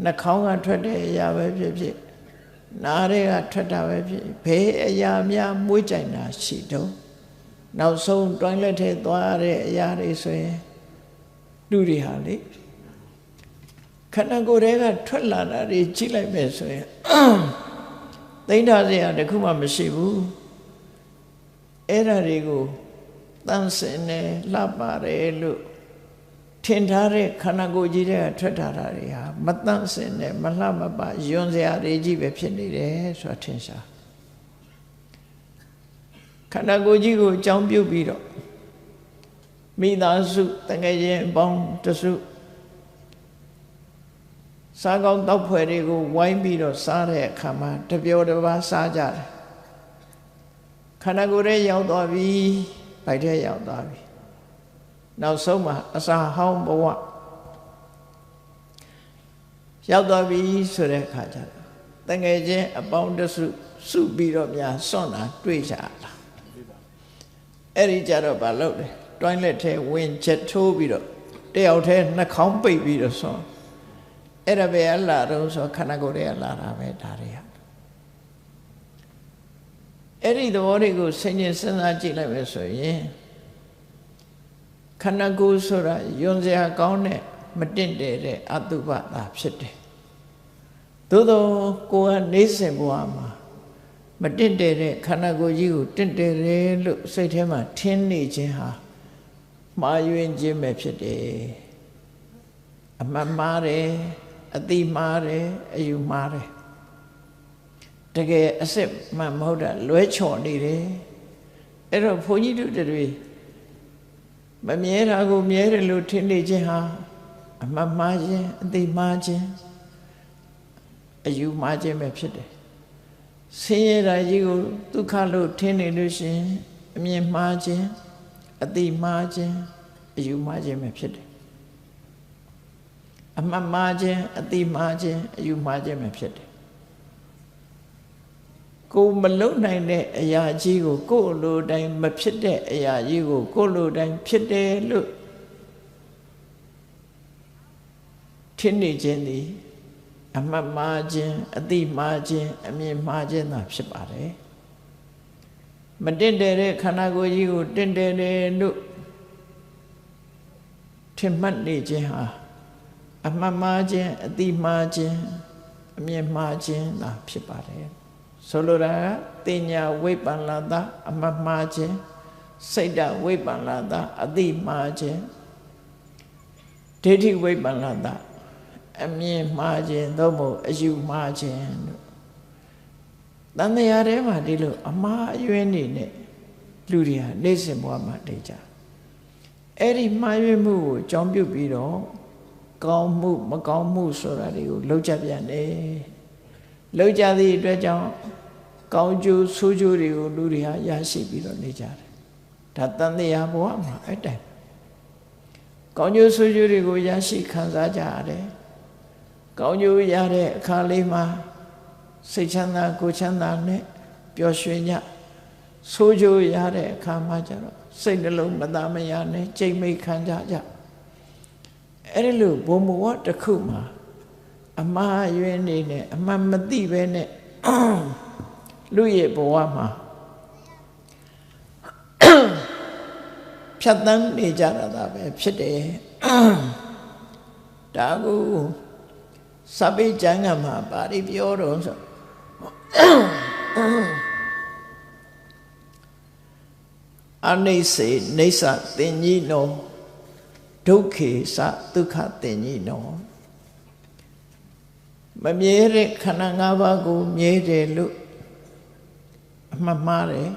နှာခေါင်းကထွက်တဲ့အရာပဲဖြစ်ဖြစ်နားတွေကထွက်တာပဲဖြစ်ဘယ်အရာများမွေးကြိုင်တာရှိတော့နောက်ဆုံးတွိုင်းလက်ထဲသွားရတဲ့အရာတွေဆိုရင်လူတွေဟာလေခန္ဓာကိုယ်တွေကထွက်လာတာတွေကြည့်လိုက်မယ်ဆိုရင်သိမ့်ထားစရာတခုမှမရှိဘူးအဲ့ဒါတွေကိုတန်ဆင်းနေလှပါတယ်လို့ထင်ထားတဲ့ခန္ဓာကိုယ်ကြီးတွေကထွက်ထားတာတွေဟာမတန့်စင်နဲ့မလှမပယွန်းစရာတွေကြီးပဲဖြစ်နေတယ်ဆိုတာထင်ရှားခန္ဓာကိုယ်ကြီးကိုအကြောင်းပြုပြီးတော့မိသားစုတကယ်ချင်းအပေါင်းတစုစားကောင်းတောက်ဖွယ်တွေကိုဝိုင်းပြီးတော့စားတဲ့အခါမှာတပျော်တစ်ပါးစားကြတယ်ခန္ဓာကိုယ်ရဲ့ရောက်သွားပြီဗိုက်ထဲရောက်သွားပြီနောက်ဆုံးမှာအစာဟောင်းဘဝရောက်သွားပြီဆိုတဲ့အခါကျတော့တကယ်ချင်းအပေါင်းတစုစုပြီးတော့များစွန့်တာတွေ့ကြလားအဲ့ဒီကြတော့မလုပ်တယ်တွိုင်းလက်ထဲဝင်ချက်ထိုးပြီးတော့တယောက်ထဲနှာခေါင်းပိတ်ပြီးတော့စွန့်အဲ့ဒါပဲအလားတော့ဆိုခန္ဓာကိုယ်ရဲ့အလားတာပဲဒါတွေဟာအဲ့ဒီသဘောတွေကိုစဉ်းကျင်စဉ်းစားကြည့်လိုက်မယ်ဆိုရင်ခန္ဓာကိုယ်ဆိုတာယွန်စရာကောင်းတဲ့မတင့်တယ်တဲ့အတုပတာဖြစ်တယ်သို့သောကိုယ်ကနေစဉ်ဘဝမှာမတင့်တယ်တဲ့ခန္ဓာကိုယ်ကြီးကိုတင့်တယ်တယ်လို့စိတ်ထဲမှာထင်နေခြင်းဟာမှားယွင်းခြင်းပဲဖြစ်တယ်အမှန်မှားတယ်အတိမှားတယ်အယူမှားတယ်တကယ်အစစ်မှန်မဟုတ်တာလွဲချော်နေတယ်အဲ့တော့ဘုန်းကြီးတို့တွေမမြဲတာကိုမြဲတယ်လို့ထင်နေခြင်းဟာအမှန်မှားခြင်းအတိမှားခြင်းအယူမှားခြင်းပဲဖြစ်တယ်ဆင်းရဲတာကြီးကိုဒုက္ခလို့ထင်နေလို့ရှိရင်အမြင်မှားခြင်းအတိမှားခြင်းအယူမှားခြင်းပဲဖြစ်တယ်အမှန်မှားခြင်းအတိမှားခြင်းအယူမှားခြင်းပဲဖြစ်တယ်ကိုမလုံနိုင်တဲ့အရာကြီးကိုကိုယ်လိုတိုင်းမဖြစ်တဲ့အရာကြီးကိုကိုယ်လိုတိုင်းဖြစ်တယ်လို့ထင်နေခြင်းသည်အမှတ်မှားခြင်းအတိမှားခြင်းအမြင်မှားခြင်းသာဖြစ်ပါတယ်မတင့်တယ်တဲ့ခန္ဓာကိုယ်ကြီးကိုတင့်တယ်တယ်လို့ထင်မှတ်နေခြင်းဟာအမှတ်မှားခြင်းအတိမှားခြင်းအမြင်မှားခြင်းသာဖြစ်ပါတယ်ဆိုလိုတာကတင်ညာဝိပ္ပန္နတအမှတ်မှားခြင်းစိတ်တဝိပ္ပန္နတအတိမှားခြင်းဒိဋ္ဌိဝိပ္ပန္နတအမြင်မှားခြင်းသို့မဟုတ်အယူမှားခြင်းတို့တန်တရားထဲမှာဒီလိုအမှားအယွင်းနေနဲ့လူတွေဟာနေစဉ်ဘဝမှာနေကြအဲ့ဒီမှားယွင်းမှုကိုအကြောင်းပြုပြီးတော့ ကောင်းမှုမကောင်းမှုဆိုတာတွေကိုလောက်ကြပြန်တယ်လောက်ကြသည့်အတွက်ကြောင့်ကောင်းကျိုးဆိုးကျိုးတွေကိုလူတွေဟာရရှိပြီးတော့နေကြတယ်ဒါတန်တရားဘဝမှာအဲ့တိုင်ကောင်းကျိုးဆိုးကျိုးတွေကိုရရှိခံစားကြရတယ်ကောင်းကျိုးရတဲ့အခါလေးမှာစိတ်ချမ်းသာကိုယ်ချမ်းသာနဲ့ပျော်ရွှင်ကြဆိုးကျိုးရတဲ့အခါမှာကျတော့စိတ်နှလုံးမသားမယားနဲ့ကြိတ်မိတ်ခံကြကြအဲ့ဒီလိုဘုံဘဝတစ်ခုမှာအမှားယွင်းနေနဲ့အမှန်မသိပဲနဲ့လူရဲ့ဘဝမှာဖြတ်သန်းနေကြတာပဲဖြစ်တယ်ဒါကိုစပိကျမ်းကမှာပါဠိပြောတော့ဆိုအနိစေနေသတင်ကြီးနောဒုက္ခေသဒုက္ခတင်ကြီးနောမမြဲတဲ့ခန္ဓာ၅ပါးကိုမြဲတယ်လို့အမှတ်မှားတယ်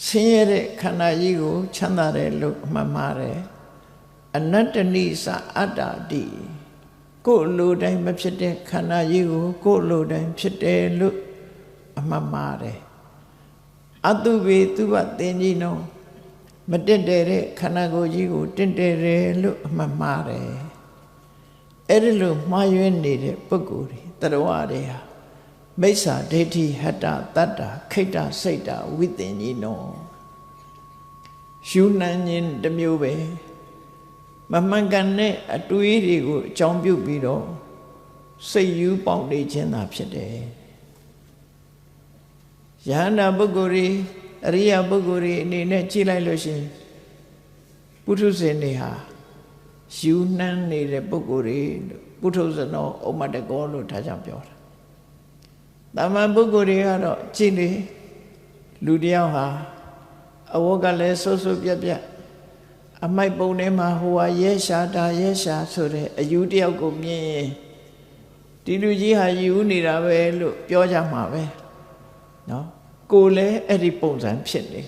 ဆင်းရဲတဲ့ခန္ဓာကြီးကိုချမ်းသာတယ်လို့အမှတ်မှားတယ်အနတ္တနိသအတ္တတိကိုယ်လိုတိုင်းမဖြစ်တဲ့ခန္ဓာကြီးကိုကိုယ်လိုတိုင်းဖြစ်တယ်လို့အမှတ်မှားတယ်အတုပေသူဘတင်ကြီးနောမတင့်တယ်တဲ့ခန္ဓာကိုယ်ကြီးကိုတင့်တယ်တယ်လို့အမှတ်မှားတယ်အဲ့ဒီလိုမှားယွင်းနေတဲ့ပုဂ္ဂိုလ်တွေတရဝတွေဟာမိစ္ဆာဒိဋ္ဌိဟတ္တတတ္တာခိတ္တစိတ်တာဝိသင်ကြီးနောယူနှံခြင်းတစ်မျိုးပဲမမှန်ကန်တဲ့အတွေးတွေကိုအကြောင်းပြုပြီးတော့စိတ်ယူပေါက်နေခြင်းသာဖြစ်တယ်ယဟန္တာပုဂ္ဂိုလ်တွေအရိယပုဂ္ဂိုလ်တွေအနေနဲ့ကြည့်လိုက်လို့ရှိရင်ပုထုဇဉ်တွေဟာယူနှံနေတဲ့ပုဂ္ဂိုလ်တွေပုထုဇဏောဥမ္မတကောလို့ဒါကြောင့်ပြောတာတာမန်ပုဂ္ဂိုလ်တွေကတော့ကြည့်လေလူတယောက်ဟာအဝတ်ကလည်းစိုးစိုးပြက်ပြက်အမိုက်ပုံထဲမှာဟိုဟာရဲရှာတာရဲရှာဆိုတဲ့အယူတယောက်ကိုမြင်ရင်ဒီလူကြီးဟာယူနေတာပဲလို့ပြောကြမှာပဲနော်ကိုလည်းအဲ့ဒီပုံစံဖြစ်နေ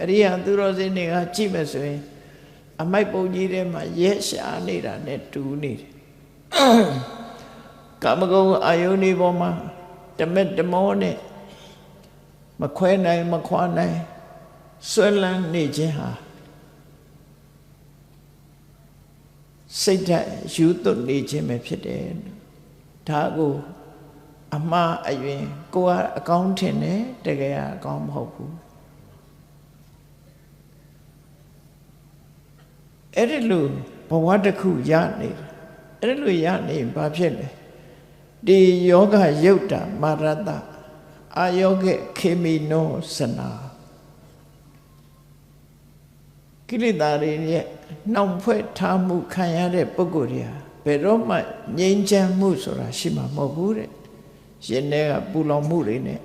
အရိယာသူတော်စင်တွေကကြည့်မယ်ဆိုရင်အမိုက်ပုံကြီးထဲမှာရဲရှာနေတာနဲ့တူနေတယ်ကာမဂုဏ်အာယုန်ဒီပေါ်မှာတမက်တမောနဲ့မခွဲနိုင်မခွာနိုင်ဆွဲလန်းနေခြင်းဟာစိတ်ဓာတ်ယူသွတ်နေခြင်းပဲဖြစ်တယ်ဒါကိုအမှားအယွင်းကိုကအကောင်းထင်တယ်တကယ်အကောင်းမဟုတ်ဘူးအဲ့ဒီလိုဘဝတစ်ခုရနေတယ်အဲ့ဒီလိုရနေဘာဖြစ်လဲဒီယောဂယုတ်တာမာရတအာယောဂခေမိနောစနာကိလေသာတွေရဲ့နှောင့်ဖွဲ့ထားမှုခံရတဲ့ပုဂ္ဂိုလ်တွေဟာဘယ်တော့မှငြိမ်းချမ်းမှုဆိုတာရှိမှာမဟုတ်ဘူးတဲ့ရှင်ထဲကပူလောင်မှုတွေနဲ့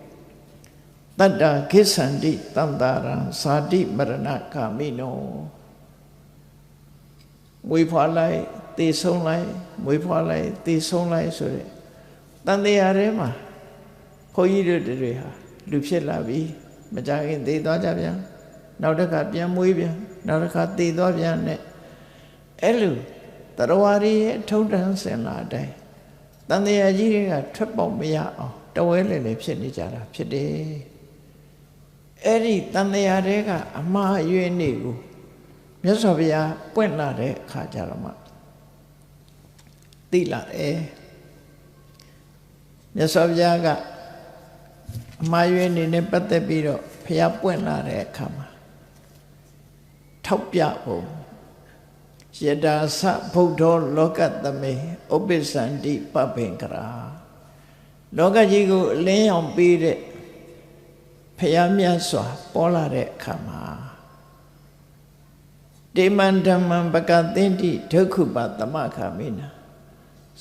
တတ္တခိစ္ဆန္တိတန္တာရံဇာတိမရဏကာမိနောမွေးဖွားလိုက်သေဆုံးလိုက်မွေးဖွားလိုက်သေဆုံးလိုက်ဆိုတဲ့တန်တရားထဲမှာဘုန်းကြီးတို့တွေဟာလူဖြစ်လာပြီမကြခင်သေသွားကြပြန်နောက်တစ်ခါပြန်မွေးပြန်နောက်တစ်ခါသေသွားပြန်နဲ့အဲ့လိုတရဝရီရဲ့ထုံးတမ်းစင်လာအတိုင်းတန်တရားကြီးတွေကထွက်ပေါက်မရအောင်တဝဲလေလေဖြစ်နေကြတာဖြစ်တယ်အဲ့ဒီတန်တရားတွေကအမှားအယွင်းတွေကိုမြတ်စွာဘုရားပွင့်လာတဲ့အခါကျတော့မှသိလာတယ်မြတ်စွာဘုရားကအမှားယွင်းနေနဲ့ပတ်သက်ပြီးတော့ဘုရားပွင့်လာတဲ့အခါမှာထောက်ပြဖို့ယတာသဗုဒ္ဓောလောကသမေဥပ္ပစ္စန္တိပပင်္ဂရာလောကကြီးကိုအလင်းရောင်ပေးတဲ့ဘုရားမြတ်စွာပေါ်လာတဲ့အခါမှာတေမန္ဓမ္မံပကသင်္တိဒုက္ခပသမခာမိနာ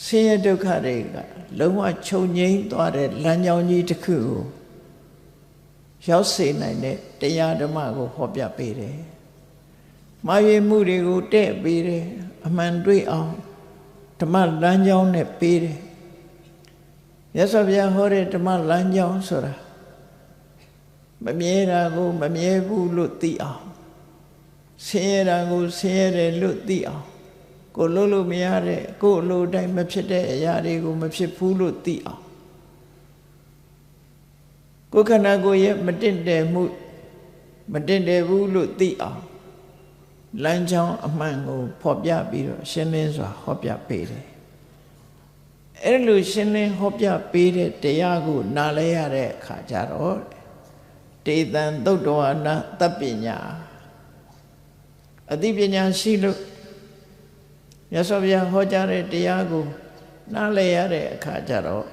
ဆင်းရဲဒုက္ခတွေကလုံးဝချုပ်ငြိမ်းသွားတဲ့လမ်းကြောင်းကြီးတစ်ခုကိုရောက်စေနိုင်တဲ့တရားဓမ္မကိုဟောပြပေးတယ်။မာယွေမှုတွေကိုတဲ့ပေးတယ်အမှန်တွေ့အောင်ဓမ္မလမ်းကြောင်းနဲ့ပေးတယ်။ရသော်ဗျာဟောတဲ့ဓမ္မလမ်းကြောင်းဆိုတာမမြဲတာကိုမမြဲဘူးလို့သိအောင်ဆင်းရဲတာကိုဆင်းရဲတယ်လို့သိအောင် ကိုလို့မရတဲ့ကိုအလိုတိုင်းမဖြစ်တဲ့အရာတွေကိုမဖြစ်ဘူးလို့သိအောင်ကိုခန္ဓာကိုယ်ရဲ့မတင့်တယ်မှုမတင့်တယ်ဘူးလို့သိအောင်လမ်းကြောင်းအမှန်ကိုဖော်ပြပြီးတော့ရှင်းလင်းစွာဟောပြပေးတယ်အဲ့လိုရှင်းလင်းဟောပြပေးတဲ့တရားကိုနားလဲရတဲ့အခါကျတော့တေတံသုတ်တော်အနာတပ္ပညာအသိပညာရှိလို့မြတ်စွာဘုရားဟောကြားတဲ့တရားကိုနားလဲရတဲ့အခါကျတော့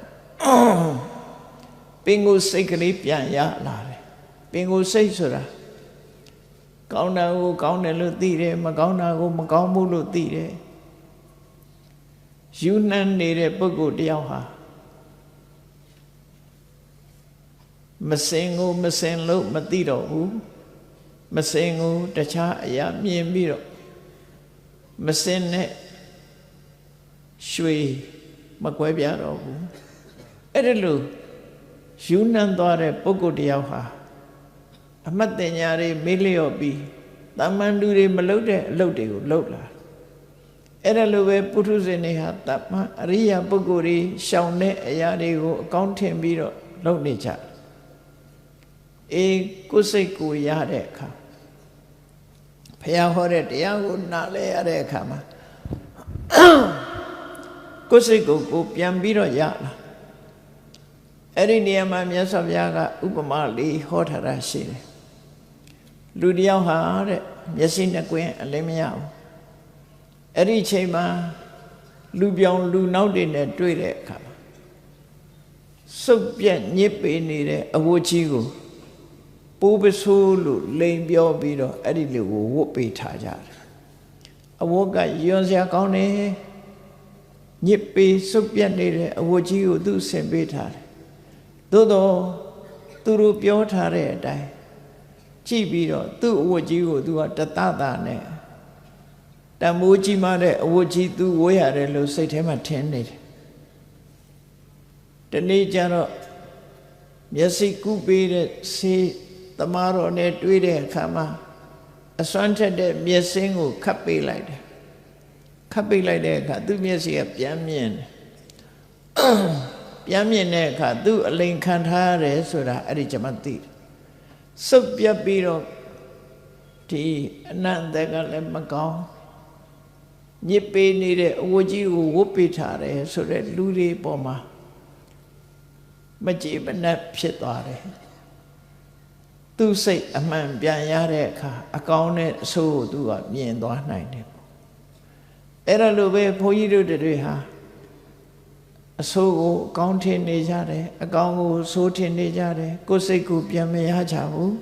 ပင်ကိုစိတ်ကလေးပြန်ရလာတယ်ပင်ကိုစိတ်ဆိုတာကောင်းတာကိုကောင်းတယ်လို့သိတယ်မကောင်းတာကိုမကောင်းဘူးလို့သိတယ်ယူနှံနေတဲ့ပုဂ္ဂိုလ်တယောက်ဟာမစင်ကိုမစင်လို့မသိတော့ဘူးမစင်ကိုတခြားအရာမြင်ပြီးတော့မစင်နဲ့ရွှေမကွဲပြားတော့ဘူးအဲ့ဒါလို့ယူနှံသွားတဲ့ပုဂ္ဂိုလ်တယောက်ဟာအမှတ်တင်ညာတွေမေးလျော့ပြီးတာမန်လူတွေမလုပ်တဲ့အလုပ်တွေကိုလုပ်လာအဲ့ဒါလိုပဲပုထုဇဉ်တွေဟာတမန်အရိယာပုဂ္ဂိုလ်တွေရှောင်တဲ့အရာတွေကိုအကောင်းထင်ပြီးတော့လုပ်နေကြအေးကိုယ်စိတ်ကိုရတဲ့အခါဘုရားဟောတဲ့တရားကိုနားလဲရတဲ့အခါမှာကိုယ်စိတ်ကိုပြန်ပြီးတော့ရလာအဲ့ဒီနေရာမှာမြတ်စွာဘုရားကဥပမာလေးဟောထားတာရှိတယ်လူတယောက်ဟာတဲ့မျက်စိနှစ်ကွင်းအလင်းမရဘူးအဲ့ဒီချိန်မှာလူပြောင်လူနောက်တွေနဲ့တွေ့တဲ့အခါမှာစုပ်ပြက်ညစ်ပေနေတဲ့အဝတ်ကြီးကိုပိုးပဆိုးလို့လိန်ပြောပြီးတော့အဲ့ဒီလူကိုဝတ်ပေးထားကြတယ်အဝတ်ကယွန်းစရာကောင်းတယ်ညစ်ပေစုပ်ပြက်နေတဲ့အဝတ်ကြီးကိုသူဆင်ပေးထားတယ်သို့တော့သူတို့ပြောထားတဲ့အတိုင်းကြည့်ပြီးတော့သူ့အဝတ်ကြီးကိုသူကတသတာနဲ့တမိုးကြီးမှတဲ့အဝတ်ကြီးသူဝေးရတယ်လို့စိတ်ထဲမှာထင်နေတယ်ဒီနေ့ကျတော့မျက်စိကူးပေးတဲ့ဆေးသမားတော်နဲ့တွေ့တဲ့အခါမှာအစွမ်းထက်တဲ့မျက်စင်းကိုခတ်ပေးလိုက်တယ်ခတ်ပေးလိုက်တဲ့အခါသူ့မျက်စိကပြန်မြင်တယ်ပြန်မြင်တဲ့အခါသူ့အလိန်ခံထားရတယ်ဆိုတာအဲ့ဒီကျွန်မသိတယ်စုပ်ပြတ်ပြီးတော့ဒီအနန္တကလည်းမကောင်းညစ်ပေးနေတဲ့အဝတ်ကြီးကိုဝတ်ပေးထားတယ်ဆိုတဲ့လူတွေပေါ်မှာမကြည်မနှက်ဖြစ်သွားတယ်သူစိတ်အမှန်ပြန်ရတဲ့အခါအကောင်းနဲ့အဆိုးကိုသူကမြင်သွားနိုင်တယ်အဲ့ဒါလိုပဲဘုန်းကြီးတို့တွေဟာအဆိုးကိုအကောင်းထင်နေကြတယ်အကောင်းကိုဆိုးထင်နေကြတယ်ကိုယ်စိတ်ကိုပြန်မရကြဘူး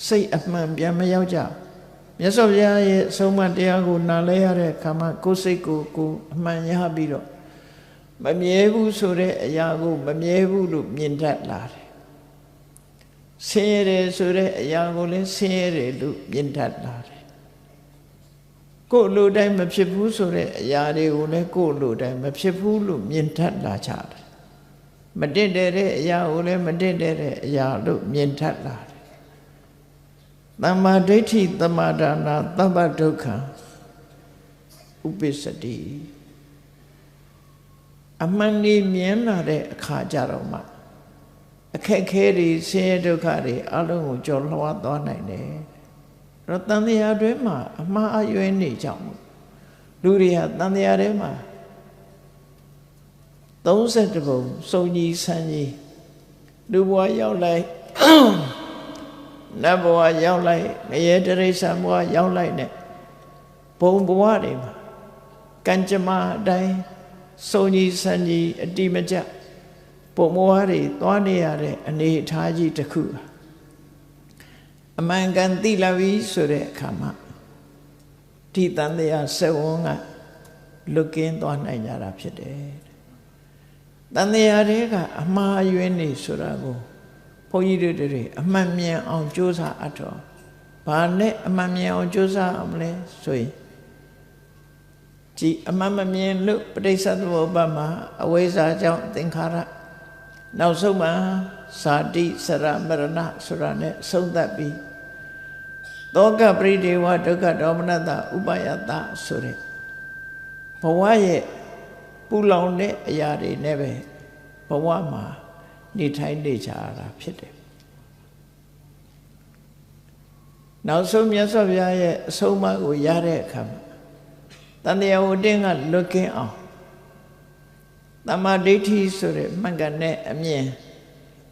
စိတ်အမှန်ပြန်မရောက်ကြမြတ်စွာဘုရားရဲ့အဆုံးအမတရားကိုနားလဲရတဲ့အခါမှာကိုယ်စိတ်ကိုအမှန်ရပြီးတော့မမြဲဘူးဆိုတဲ့အရာကိုမမြဲဘူးလို့မြင်တတ်လာတယ်ဆင်းရဲတယ်ဆိုတဲ့အရာကိုလည်းဆင်းရဲတယ်လို့မြင်တတ်လာတယ်ကိုယ်လိုတိုင်းမဖြစ်ဘူးဆိုတဲ့အရာတွေကိုလည်းကိုယ်လိုတိုင်းမဖြစ်ဘူးလို့မြင်တတ်လာကြတယ်မတင့်တယ်တဲ့အရာကိုလည်းမတင့်တယ်တဲ့အရာလို့မြင်တတ်လာတယ်သမ္မာဒိဋ္ဌိသမ္မာဒါနသဗ္ဗဒုက္ခဥပိစ္ဆတိအမှန်ကြီးမြင်လာတဲ့အခါကြတော့မှအခက်ခဲတွေဆင်းရဲဒုက္ခတွေအလုံးကိုကျော်လွှားသွားနိုင်တယ်တော့တန်တရားတွင်းမှာအမှားအယွင်းနေကြမှုလူတွေဟာတန်တရားထဲမှာ32ပုံစုံကြီးဆန်းကြီးလူဘဝရောက်လိုက်နတ်ဘဝရောက်လိုက်ငရဲတရိစ္ဆာန်ဘဝရောက်လိုက်နဲ့ဘုံဘဝတွေမှာကံကြမ္မာအတိုင်းစုံကြီးဆန်းကြီးအတိမကျဘုံဘဝတွေသွားနေရတဲ့အနေအထားကြီးတစ်ခုအမှန်ကန်သိလာပြီဆိုတဲ့အခါမှာဒီတန်တရားစက်ဝန်းကလွတ်ကင်းသွားနိုင်ကြတာဖြစ်တယ်တန်တရားတွေကအမှားအယွင်းနေဆိုတာကိုဘုန်းကြီးတို့တွေအမှန်မြင်အောင်ကြိုးစားအပ်တော့ဘာနဲ့အမှန်မြင်အောင်ကြိုးစားအောင်လဲဆိုရင်ကြည်အမှန်မမြင်လို့ပဋိစ္စသမုပ္ပါဒ်မှာအဝိဇ္ဇာကြောင့်သင်္ခါရနောက်ဆုံးမှာဇာတိစရမရဏဆိုတာနဲ့ဆုံးသက်ပြီးသောကပရိဒေဝဒုက္ခဒေါမနတဥပယတဆိုတဲ့ ဘဝရဲ့ပူလောင်တဲ့အရာတွေနဲ့ပဲဘဝမှာနေထိုင်နေကြရတာဖြစ်တယ်နောက်ဆုံးမြတ်စွာဘုရားရဲ့အဆုံးအမကိုရတဲ့အခါမှာတန်တရားဝတ္တင်ကလွတ်ကင်းအောင်တမ္မာဒိဋ္ဌိဆိုတဲ့မှန်ကန်တဲ့အမြင်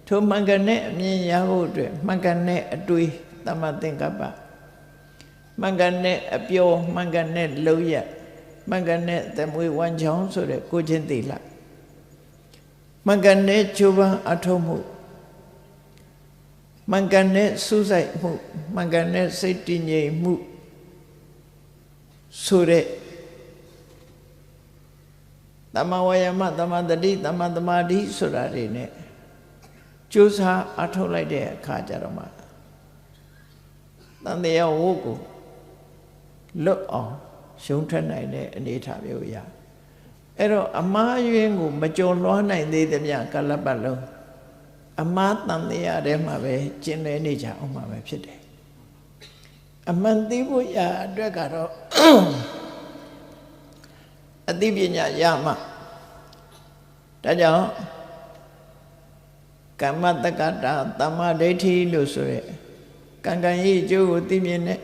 ထိုမှန်ကန်တဲ့အမြင်ရဖို့အတွက်မှန်ကန်တဲ့အတွေးတမ္မာသင်္ကပ္ပမှန်ကန်တဲ့အပြောမှန်ကန်တဲ့လုံရမှန်ကန်တဲ့သမွေဝမ်းချောင်းဆိုတဲ့ကိုချင်းသီလမှန်ကန်တဲ့ကြိုးပမ်းအထောက်မှုမှန်ကန်တဲ့စူးစိုက်မှုမှန်ကန်တဲ့စိတ်တည်ငြိမ်မှုဆိုတဲ့တမ္မာဝါယာမတမ္မာတတိတမ္မာသမာဓိဆိုတာတွေနဲ့ကြိုးစားအထောက်လိုက်တဲ့အခါကျတော့မှတန်တရားဝုတ်ကိုလွတ်အောင်ရှုံးထွက်နိုင်တဲ့အနေအထားမျိုးရအဲ့တော့အမှားယွင်းကိုမကြော်လွှားနိုင်သေးသမျှကာလပတ်လုံးအမှားတန်တရားထဲမှာပဲကျင်လည်နေကြအောင်မှာပဲဖြစ်တယ်အမှန်သိဖို့ရအတွက်ကတော့အသိပညာရမှဒါကြောင့်ကမ္မတက္ကတာတမ္မာဒိဋ္ဌိလို့ဆိုရဲကံကံရဲ့အကျိုးကိုသိမြင်တဲ့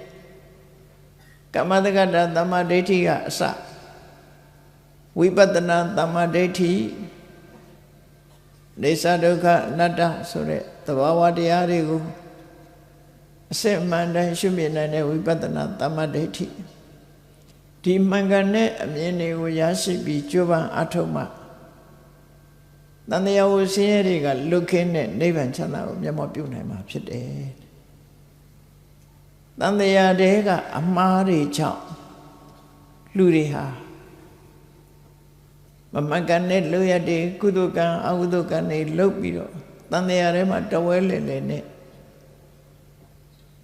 ကမ္မတက္ကတာတမ္မာဒိဋ္ဌိကအစဝိပဿနာတမ္မာဒိဋ္ဌိနေသဒုက္ခအနတ္တဆိုတဲ့သဘာဝတရားတွေကိုအစစ်မှန်တိုင်းရှုမြင်နိုင်တဲ့ဝိပဿနာတမ္မာဒိဋ္ဌိဒီမှန်ကန်တဲ့အမြင်တွေကိုရရှိပြီးကြိုးပမ်းအထောက်မှတန်တရားဝဆင်းရဲတွေကလွတ်ခင်းတဲ့နိဗ္ဗာန်ချမ်းသာကိုမျက်မှောက်ပြုနိုင်မှာဖြစ်တယ်တန်တရားတွေကအမှားတွေကြောင့်လူတွေဟာမမှန်ကန်တဲ့လောရတဲ့ကုသိုလ်ကံအကုသိုလ်ကံတွေလုပ်ပြီးတော့တန်တရားထဲမှာတဝဲလေလေနဲ့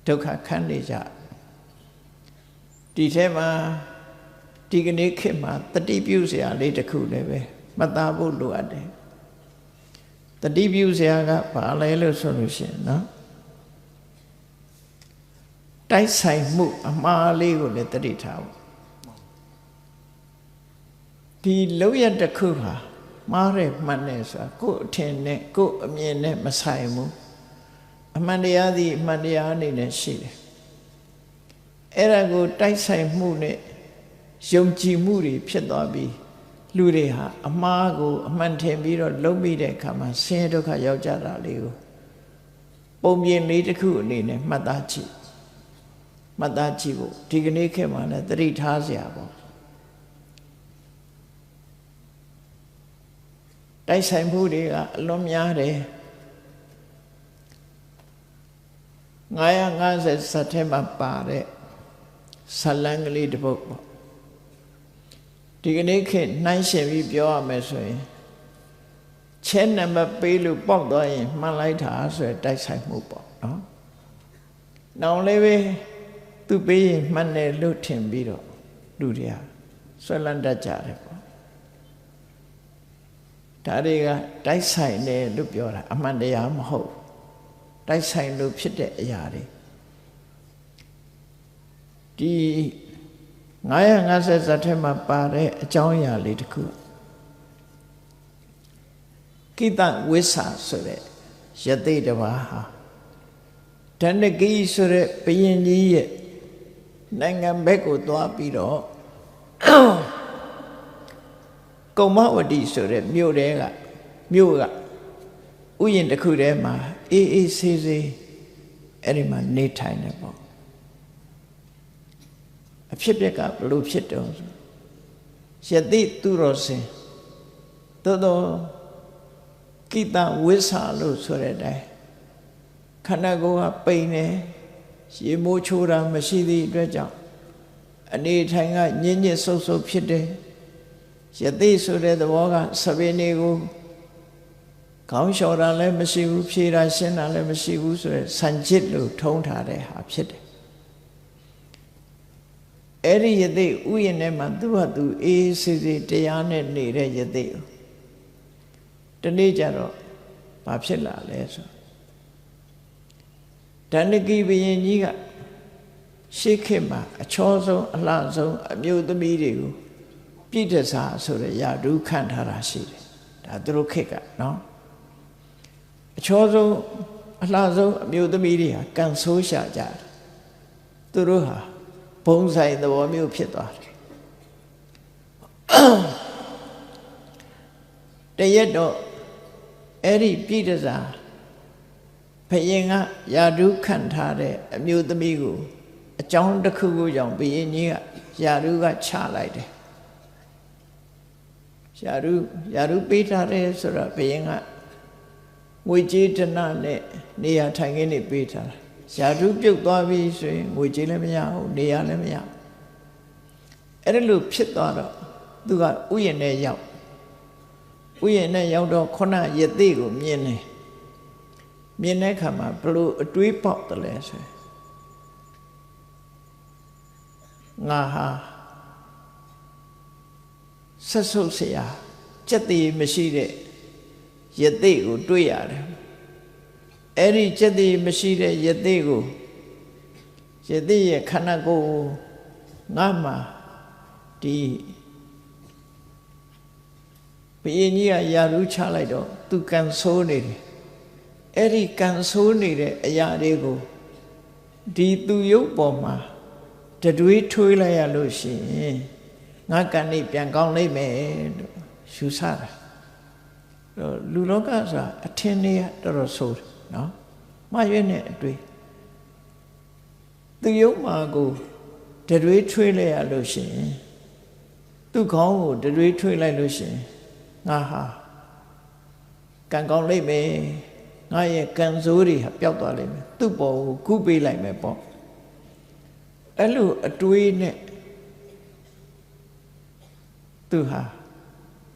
ဒုက္ခခံနေကြဒီထဲမှာဒီကနေ့ခေတ်မှာတတိပြုစရာလေးတစ်ခုလည်းပဲမှတ်သားဖို့လိုအပ်တယ်တတိပြုစရာကဘာလဲလို့ဆိုလို့ရှိရင်နော်တိုက်ဆိုင်မှုအမှားလေးကိုလည်းတတိထားဖို့ဒီလောက်ရတစ်ခုဟာမှားတယ်မှန်တယ်ဆိုတာကိုယ်အထင်နဲ့ကိုယ်အမြင်နဲ့မဆိုင်ဘူးအမှန်တရားသည်အမှန်တရားအနေနဲ့ရှိတယ်အဲ့ဒါကိုတိုက်ဆိုင်မှုနဲ့ယုံကြည်မှုတွေဖြစ်သွားပြီးလူတွေဟာအမှားကိုအမှန်ထင်ပြီးတော့လုံးမိတဲ့အခါမှာဆင်းရဲဒုက္ခရောက်ကြတာလေးကိုပုံပြင်လေးတစ်ခုအနေနဲ့မှတ်သားကြည့်ဖို့ဒီကနေ့ခေတ်မှာလည်းသတိထားစရာပေါ့တိုက်ဆိုင်မှုတွေကအလွန်များတယ်950ဇတ်ထဲမှာပါတဲ့ဇလံကလေးတစ်ပုဒ်ပေါ့ဒီကနေ့ခေတ်နှိုင်းရှင်ပြီးပြောရမယ်ဆိုရင်ချဲနံပါတ်ပေးလို့ပေါက်သွားရင်မှန်လိုက်တာဆိုရတိုက်ဆိုင်မှုပေါ့နော်။နောင်လေးပဲသူပေးရင်မှန်တယ်လို့ထင်ပြီးတော့လူတွေဟာဆွဲလန်းတတ်ကြတယ်ပေါ့။ဒါတွေကတိုက်ဆိုင်တယ်လို့ပြောတာအမှန်တရားမဟုတ်တိုက်ဆိုင်လို့ဖြစ်တဲ့အရာတွေဒီ950ဇတ်ထဲမှာပါတဲ့အကြောင်းအရာလေးတစ်ခုကိတဝိဆာဆိုတဲ့ယသိတပါးဟာဒဏ္ဍကီဆိုတဲ့ဘုရင်ကြီးရဲ့နိုင်ငံဘက်ကိုသွားပြီးတော့ကုမ္မဝတီဆိုတဲ့မြို့ကဥယျာဉ်တစ်ခုထဲမှာအေးအေးဆေးဆေးအဲ့ဒီမှာနေထိုင်နေပေါ့အဖြစ်ပြက်ကဘလို့ဖြစ်တော့ယသိသူတော်စင်တော်ကိတဝိဆာလို့ဆိုတဲ့အတိုင်းခန္ဓာကိုယ်ကပိန်နေရေမိုးချိုးတာမရှိသည့်အတွက်ကြောင့်အနေထိုင်ကညင်ညစ်ဆုပ်ဆုပ်ဖြစ်တယ်ယသိဆိုတဲ့သဘောကသဗ္ဗေနေကိုခေါင်းလျှော်တာလည်းမရှိဘူးဖြေတာရှင်းတာလည်းမရှိဘူးဆိုရယ်ဆံချစ်လို့ထုံးထားတဲ့ဟာဖြစ်တယ်အဲ့ဒီယသိဥယျာဉ်ထဲမှာသူ့ဟာသူအေးဆေးဆေးတရားနဲ့နေတဲ့ယသိတနေ့ကျတော့ဘာဖြစ်လာလဲဆိုဒဏ္ဍကီဘုရင်ကြီးကရှေးခေတ်မှာအချောဆုံးအလှဆုံးအမျိုးသမီးတွေကို ပြည်တစားဆိုတဲ့ယာဓုခံထားတာရှိတယ်ဒါသူတို့ခေတ်ကနော်အချောဆုံးအလှဆုံးအမျိုးသမီးတွေဟာကန်ဆိုးရှာကြတယ်သူတို့ဟာဘုံဆိုင်သဘောမျိုးဖြစ်သွားတယ်တရက်တော့အဲ့ဒီပြည်တစားဘုရင်ကယာဓုခံထားတဲ့အမျိုးသမီးကိုအကြောင်းတစ်ခုခုကြောင့်ဘုရင်ကြီးကယာဓုကချလိုက်တယ်ယာဓုပေးထားတယ်ဆိုတော့ဘုရင်ကငွေကြေးဒဏနဲ့နေရာထိုင်ခင်းနေပေးထားတယ်ယာဓုပြုတ်သွားပြီဆိုရင်ငွေကြေးလည်းမရဘူးနေရာလည်းမရအဲ့ဒါလို့ဖြစ်သွားတော့သူကဥယျာဉ်နဲ့ရောက်တော့ခုနရသေးကိုမြင်တယ်မြင်တဲ့အခါမှာဘလို့အတွေးပေါက်တယ်လဲဆိုငါဟာဆက်ဆုပ်เสียကြက်တည်မရှိတဲ့ရသေးကိုတွေးရတယ်အဲ့ဒီကြက်တည်မရှိတဲ့ရသေးကိုရသေးရဲ့ခန္ဓာကိုယ်ငါမှာဒီဘုရင်ကြီးကယာဓုချလိုက်တော့သူကန်ဆိုးနေတယ်အဲ့ဒီကန်ဆိုးနေတဲ့အရာတွေကိုဒီသူရုပ်ပေါ်မှာတတွေးထွေးလိုက်ရလို့ရှိရင်ငါကန်နေပြန်ကောင်းလိမ့်မယ်လို့ယူဆတာလူလောကဆိုတာအထင်တွေကတော်တော်ဆိုးတယ်နော်မှားရွေးနေအတွေ့သူရုပ်မှာကိုတတွေးထွေးလိုက်ရလို့ရှိရင်သူခေါင်းကိုတတွေးထွေးလိုက်လို့ရှိရင်ငါဟာကံကောင်းလိမ့်မယ်ငါရဲ့ကံဆိုးတွေဟာပျောက်သွားလိမ့်မယ်သူ့ပေါ်ကိုကုပေးလိုက်မယ်ပေါ့အဲ့လိုအတွေးနဲ့သူဟာ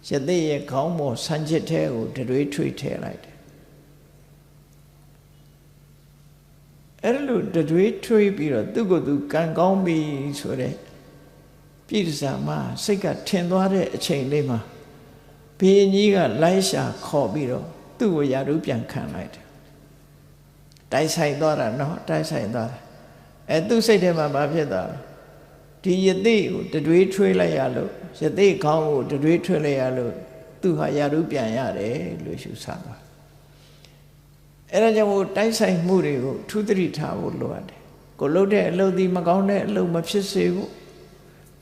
ရသေးရဲ့ခေါင်းပေါ်ဆန်းချစ်ထဲကိုတတွေးထွေးထည့်လိုက်တယ်အဲ့လိုတတွေးထွေးပြီးတော့သူ့ကိုယ်သူကံကောင်းပြီဆိုတဲ့ပြည်တစားမှာစိတ်ကထင်သွားတဲ့အချိန်လေးမှာဘုရင်ကြီးကလိုက်ရှာခေါ်ပြီးတော့သူ့ကိုယာဓုပြန်ခံလိုက်တယ်တိုက်ဆိုင်သွားတာနော်တိုက်ဆိုင်သွားတယ်အဲသူ့စိတ်ထဲမှာဘာဖြစ်သွားလဲဒီယသိကိုတတွေးထွေးလိုက်ရလို့ယသိခေါင်းကိုတတွေးထွေးလိုက်ရလို့သူဟာယာဓုပြန်ရတယ်လို့ရှုဆသွားအဲဒါကြောင့်မို့တိုက်ဆိုင်မှုတွေကိုထူးသတိထားဖို့လိုအပ်တယ်ကိုလှုပ်တဲ့အလုပ်ဒီမကောင်းတဲ့အလုပ်မဖြစ်စေဘူး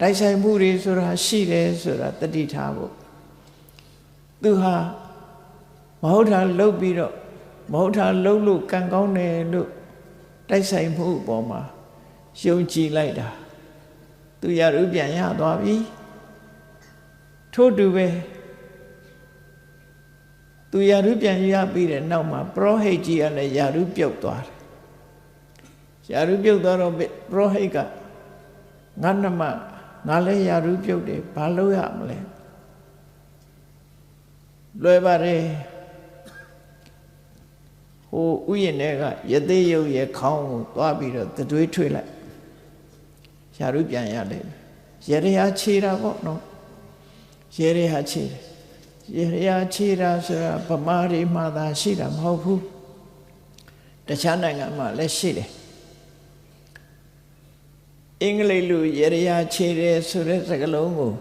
တိုက်ဆိုင်မှုတွေဆိုတာရှိတယ်ဆိုတာတတိထားဖို့သူဟာမဟုတ်တာလှုပ်ပြီးတော့မဟုတ်တာလှုပ်လို့ကံကောင်းတယ်လို့တိုက်ဆိုင်မှုအပေါ်မှာယုံကြည်လိုက်တာသူယာဓုပြန်ရသွားပြီထို့တူပဲသူယာဓုပြန်ရပြီးတဲ့နောက်မှာပရောဟိတ်ကြီးကလည်းယာဓုပြုတ်သွားတယ်ယာဓုပြုတ်သွားတော့ပရောဟိတ်ကငါနှမငါလည်းယာဓုပြုတ်တယ်ဘာလုပ်ရမလဲလွယ်ပါတယ်ဟိုဥယျာဉ်ထဲကယသိရုပ်ရဲ့ခေါင်းကိုသွားပြီးတော့တတွေးထွေးလိုက်ယာဓုပြန်ရတယ်ရေရဟာခြေတာပေါ့နော်ရေရဟာခြေတယ်ရေရဟာခြေတာဆိုတာဗမာတွေမှာသာရှိတာမဟုတ်ဘူးတခြားနိုင်ငံမှာလည်းရှိတယ်အင်္ဂလိပ်လိုရေရဟာခြေတယ်ဆိုတဲ့စကားလုံးကို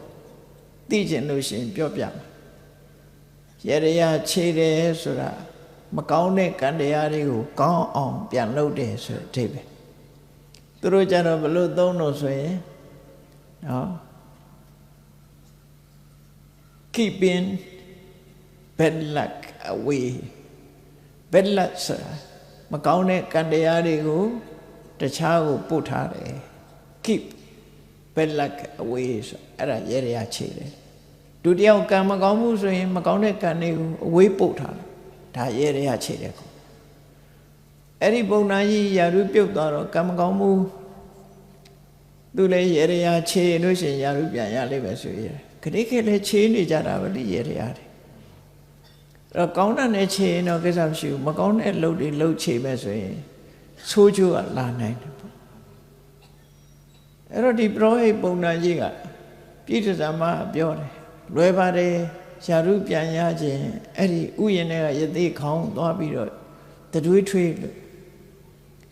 သိကျင်လို့ရှိရင်ပြောပြမယ်ရေရဟာခြေတယ်ဆိုတာမကောင်းတဲ့ကံတရားတွေကိုကောင်းအောင်ပြန်လုပ်တယ်ဆိုတဲ့အဓိပ္ပာယ်သူတို့ကြတော့ဘယ်လိုသုံးလို့ဆိုရင်နော် keeping bad luck away bad luck ဆိုတာမကောင်းတဲ့ကံတရားတွေကိုတခြားကိုပို့ထားတယ် keep bad luck away ဆိုအဲ့ဒါရေရချေတယ်ဒုတိယကံမကောင်းမှုဆိုရင်မကောင်းတဲ့ကံတွေကိုအဝေးပို့ထားတယ်ဒါရေရချေတယ်ကောအဲ့ဒီပုံနာကြီးယာဓုပြုတ်သွားတော့ကံမကောင်းမှုသူလည်းရေရချေလို့ရှိရင်ယာဓုပြန်ရလိမ့်မယ်ဆိုရင်ခတိခေလည်းချေနေကြတာပဲလေရေရတွေအဲ့တော့ကောင်းတဲ့ချေရင်တော့ကိစ္စမရှိဘူးမကောင်းတဲ့အလုပ်တွေလုပ်ချေမဲ့ဆိုရင်ဆိုးကျိုးကလာနိုင်တယ်ပေါ့အဲ့တော့ဒီပရောဟိတ်ပုံနာကြီးကပြည်တစားမှာပြောတယ်လွယ်ပါတယ်ယာဓုပြန်ရခြင်းအဲ့ဒီဥယျာဉ်ထဲကယသိခေါင်းသွားပြီးတော့တတွေးထွေးလို့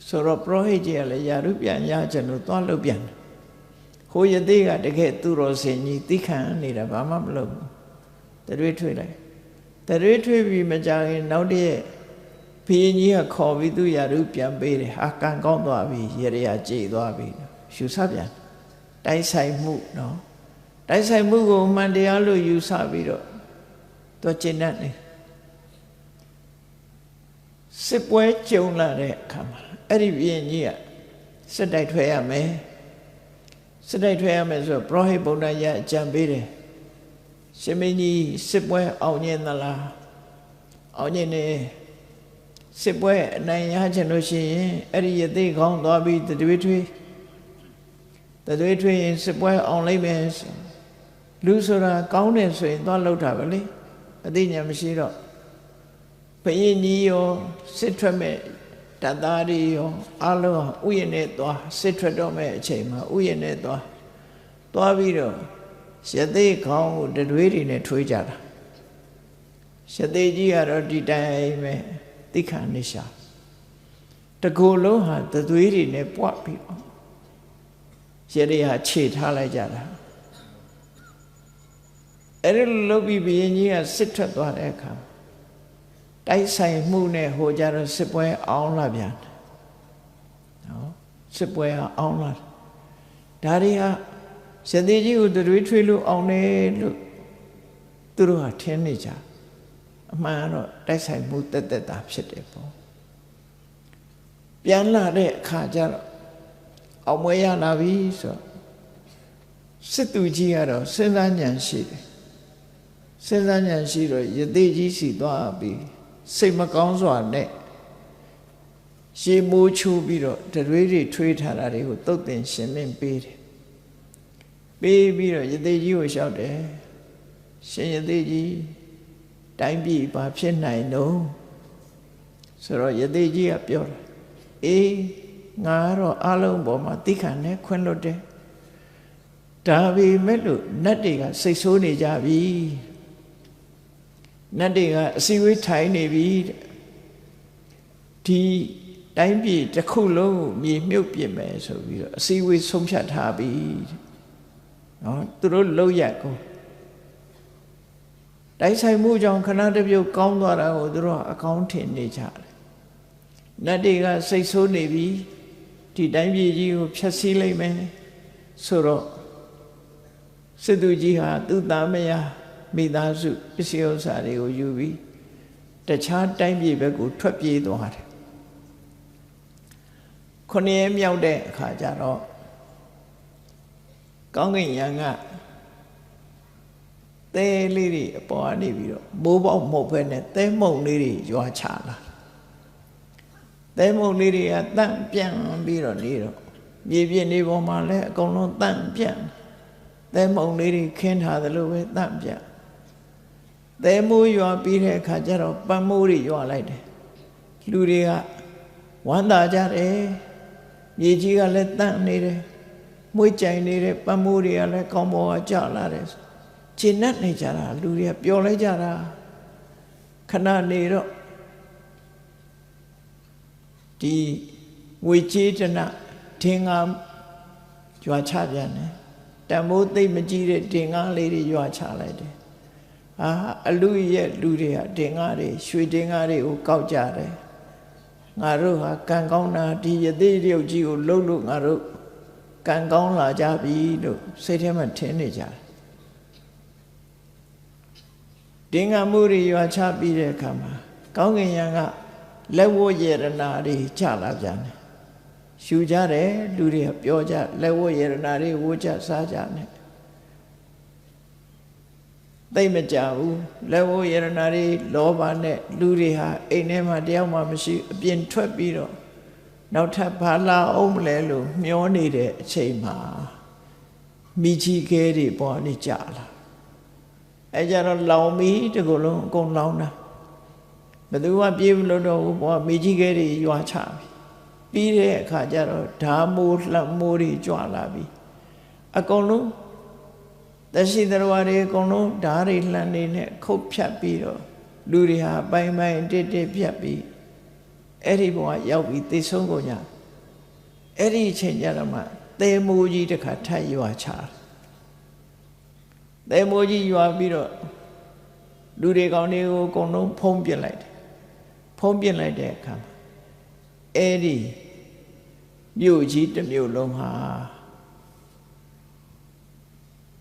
ဆိုတော့ပရောဟိတ်ကြီးကလည်းယာဓုပြန်ရခြင်းလို့သွားလုပ်ပြန်တယ် ဟိုယသိကတကယ်သူတော်စင်ကြီးသိခံနေတာဘာမှမလုပ်ဘူးတရွေ့ထွေးလိုက်တရွေ့ထွေးပြီးမကြခင်နောက်တည့်ဘုရင်ကြီးကခေါ်ပြီးသူရာထူးပြန်ပေးတယ်ဟာကံကောင်းသွားပြီရေရကြေသွားပြီယူဆပြန်တိုက်ဆိုင်မှုနော်တိုက်ဆိုင်မှုကိုမှန်တရားလို့ယူဆပြီးတော့သူကျင့်တတ်နေစစ်ပွဲကြုံလာတဲ့အခါမှာအဲ့ဒီဘုရင်ကြီးကစစ်တိုက်ထွက်ရမယ်စစ်တိုက်ထွက်ရမယ်ဆိုတော့ပရောဟိတ်ဗုဒ္ဓရအကြံပေးတယ်ရှင်မင်းကြီးစစ်ပွဲအောင်မြင်သလားအောင်မြင်နေစစ်ပွဲအနိုင်ရချင်လို့ရှိရင်အဲ့ဒီယသိကောင်းသွားပြီးတတွေးထွေးရင်စစ်ပွဲအောင်လိုက်မယ်လူဆိုတာကောင်းတယ်ဆိုရင်သွားလှုပ်တာပဲလေအသိဉာဏ်မရှိတော့ဘုရင်ကြီးရောစစ်ထွက်မဲ့တတ်သားတွေရောအလုံးဥယျာဉ်နဲ့သွားစစ်ထွက်တော့မဲ့အချိန်မှာဥယျာဉ်နဲ့သွားပြီးတော့ရသေးခေါင်းကိုတတွေးတွေနဲ့ထွေးကြတာရသေးကြီးကတော့ဒီတိုင်းပဲသိခံနေရှာတကူလုံးဟာတတွေးတွေနဲ့ပွားပြီးတော့ရသေးဟာခြေထားလိုက်ကြတာအဲ့ဒီလုတ်ပြီးဘုရင်ကြီးကစစ်ထွက်သွားတဲ့အခါတိုက်ဆိုင်မှုနဲ့ဟိုကြတော့စစ်ပွဲအောင်လာပြန်နော်စစ်ပွဲအောင်လာဒါတွေဟာရသေးကြီးကိုတွေးထွေးလို့အောင်တယ်လို့သူတို့ဟာထင်နေကြအမှန်တော့တိုက်ဆိုင်မှုတက်တာဖြစ်တယ်ပေါ့ပြန်လာတဲ့အခါကျတော့အောင်မွေးရလာပြီဆိုစစ်သူကြီးကတော့စဉ်းစားဉာဏ်ရှိတယ်စဉ်းစားဉာဏ်ရှိတော့ယသိကြီးစီသွားပြီးစိတ်မကောင်းစွာနဲ့ရှေးမိုးချိုးပြီးတော့တွေးတွေထွေးထားတာတွေကိုတုတ်တင်ရှင်းလင်းပေးတယ်ပေးပြီးတော့ယသိကြီးကိုလျှောက်တယ်ရှင်ယသိကြီးတိုင်းပြည်ဘာဖြစ်နိုင်တော့ဆိုတော့ယသိကြီးကပြောတယ်အေးငါကတော့အလုံးပေါ်မှာသိခံနဲ့ခွင့်လွတ်တယ်ဒါပေမဲ့လို့နတ်တွေကစိတ်ဆိုးနေကြပြီနတ်တွေကအစည်းအဝေးထိုင်နေပြီဒီတိုင်းပြည်တစ်ခုလုံးမြေမြုပ်ပြစ်မယ်ဆိုပြီးတော့အစည်းအဝေးဆုံးဖြတ်ထားပြီနော်သူတို့လောက်ရကိုတိုက်ဆိုင်မှုကြောင့်ခဏတစ်ပြုတ်ကောင်းသွားတာကိုသူတို့အကောင်းထင်နေကြတယ်နတ်တွေကစိတ်ဆိုးနေပြီဒီတိုင်းပြည်ကြီးကိုဖျက်ဆီးလိုက်မယ်ဆိုတော့စစ်သူကြီးဟာသူ့သားမယားမိသားစုပစ္စည်းဥစ္စာတွေကိုယူပြီးတခြားတိုင်းပြည်ဘက်ကိုထွက်ပြေးသွားတယ်ခုနှစ်ရက်မြောက်တဲ့အခါကျတော့ကောင်းကင်ယံကသဲလေးတွေအပေါ်ကနေပြီးတော့မိုးပေါက်မဟုတ်ဘဲနဲ့သဲမုံလေးတွေရွာချလာသဲမုံလေးတွေကတန့်ပြန်ပြီးတော့နေတော့မြေပြင်းနေပေါ်မှာလည်းအကုန်လုံးတန့်ပြန်သဲမုံလေးတွေခင်းထားသလိုပဲတန့်ပြန်သဲမိုးရွာပြီးတဲ့အခါကျတော့ပန်းမိုးတွေရွာလိုက်တယ်လူတွေကဝမ်းသာကြတယ်မြေကြီးကလည်းတန့်နေတယ်မွေးကြိုင်နေတဲ့ပန်းမိုးတွေကလည်းကောင်းပေါ်ကကျလာတယ်ခြေနဲ့နေကြတာလူတွေကပျော်လိုက်ကြတာခဏနေတော့ဒီငွေကြေးတနထင်ငါရွာချပြန်တယ်တမိုးသိမ့်မကြည့်တဲ့တင်ကားလေးတွေရွာချလိုက်တယ်အလူရဲ့လူတွေကတင်ကားတွေရွှေတင်ကားတွေကိုကောက်ကြတယ်ငါတို့ဟာကံကောင်းတာဒီယသိရုပ်ကြီးကိုလှုပ်လို့ငါတို့ကံကောင်းလာကြပြီလို့စိတ်ထဲမှာထင်နေကြတယ်တင်ကားမှုတွေရွာချပြီးတဲ့အခါမှာကောင်းကင်ယံကလက်ဝတ်ရတနာတွေချလာပြန်တယ်ရှူကြတယ်လူတွေကပြောကြလက်ဝတ်ရတနာတွေဝတ်ကြစားကြတယ်သိမကြဘူးလက်ဝတ်ရတနာတွေလောဘနဲ့လူတွေဟာအိမ်ထဲမှာတယောက်မှမရှိအပြင်ထွက်ပြီးတော့နောက်ထပ်ဘာလာအောင်မလဲလို့မျောနေတဲ့အချိန်မှာမိကြီးခဲတွေပေါ်နေကြလာအဲကြတော့လောင်ပြီးတကူလုံးအကုန်လောင်တာဘယ်သူမှပြေးမလို့တော့ဘူးပေါ်မိကြီးခဲတွေရွာချပြီးတဲ့အခါကျတော့ဓာမိုးလှမိုးတွေကြွလာပြီအကုန်လုံးတရှိသရဝါတွေအကုန်လုံးဓာတွေလှနေနဲ့ခုတ်ဖြတ်ပြီးတော့လူတွေဟာပိုင်းပိုင်းတစ်ဖြတ်ပြီးအဲ့ဒီဘဝရောက်ပြီးသိဆုံးကုန်ကြအဲ့ဒီအချိန်ကျတော့မှ သဲမိုးကြီးတစ်ခါထပ်ရွာချသဲမိုးကြီးရွာပြီးတော့လူတွေကောင်းတွေကိုအကုန်လုံးဖုံးပြစ်လိုက်တယ်ဖုံးပြစ်လိုက်တဲ့အခါမှာအဲ့ဒီမြို့ကြီးတစ်မြို့လုံးဟာ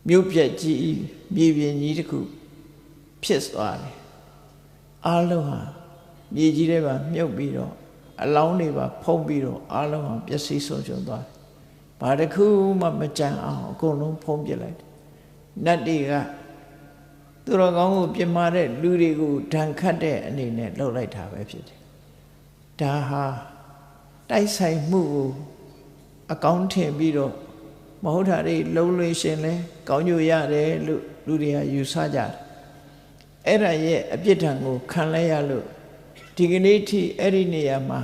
မြို့ပြက်ကြီးမြေပြင်ကြီးတစ်ခုဖြစ်သွားတယ်အားလုံးဟာမြေကြီးတွေပါမြုပ်ပြီးတော့အလောင်းတွေပါဖုံးပြီးတော့အားလုံးဟာပျက်စီးဆုံးရှုံးသွားတယ်ဘာတစ်ခုမှမကြံအောင်အကုန်လုံးဖုံးပြစ်လိုက်တယ်နတ်တွေကသူတော်ကောင်းကိုပြမာတဲ့လူတွေကိုဒဏ်ခတ်တဲ့အနေနဲ့လှုပ်လိုက်တာပဲဖြစ်တယ်ဒါဟာတိုက်ဆိုင်မှုကိုအကောင်းထင်ပြီးတော့မဟုတ်တာတွေလုံးလို့ရှင်လဲကောင်းကျိုးရတယ်လို့လူတွေကယူဆကြတယ်အဲ့ဒါရဲ့အပြစ်ဒဏ်ကိုခံလဲရလို့ဒီကနေ့ထိအဲ့ဒီနေရာမှာ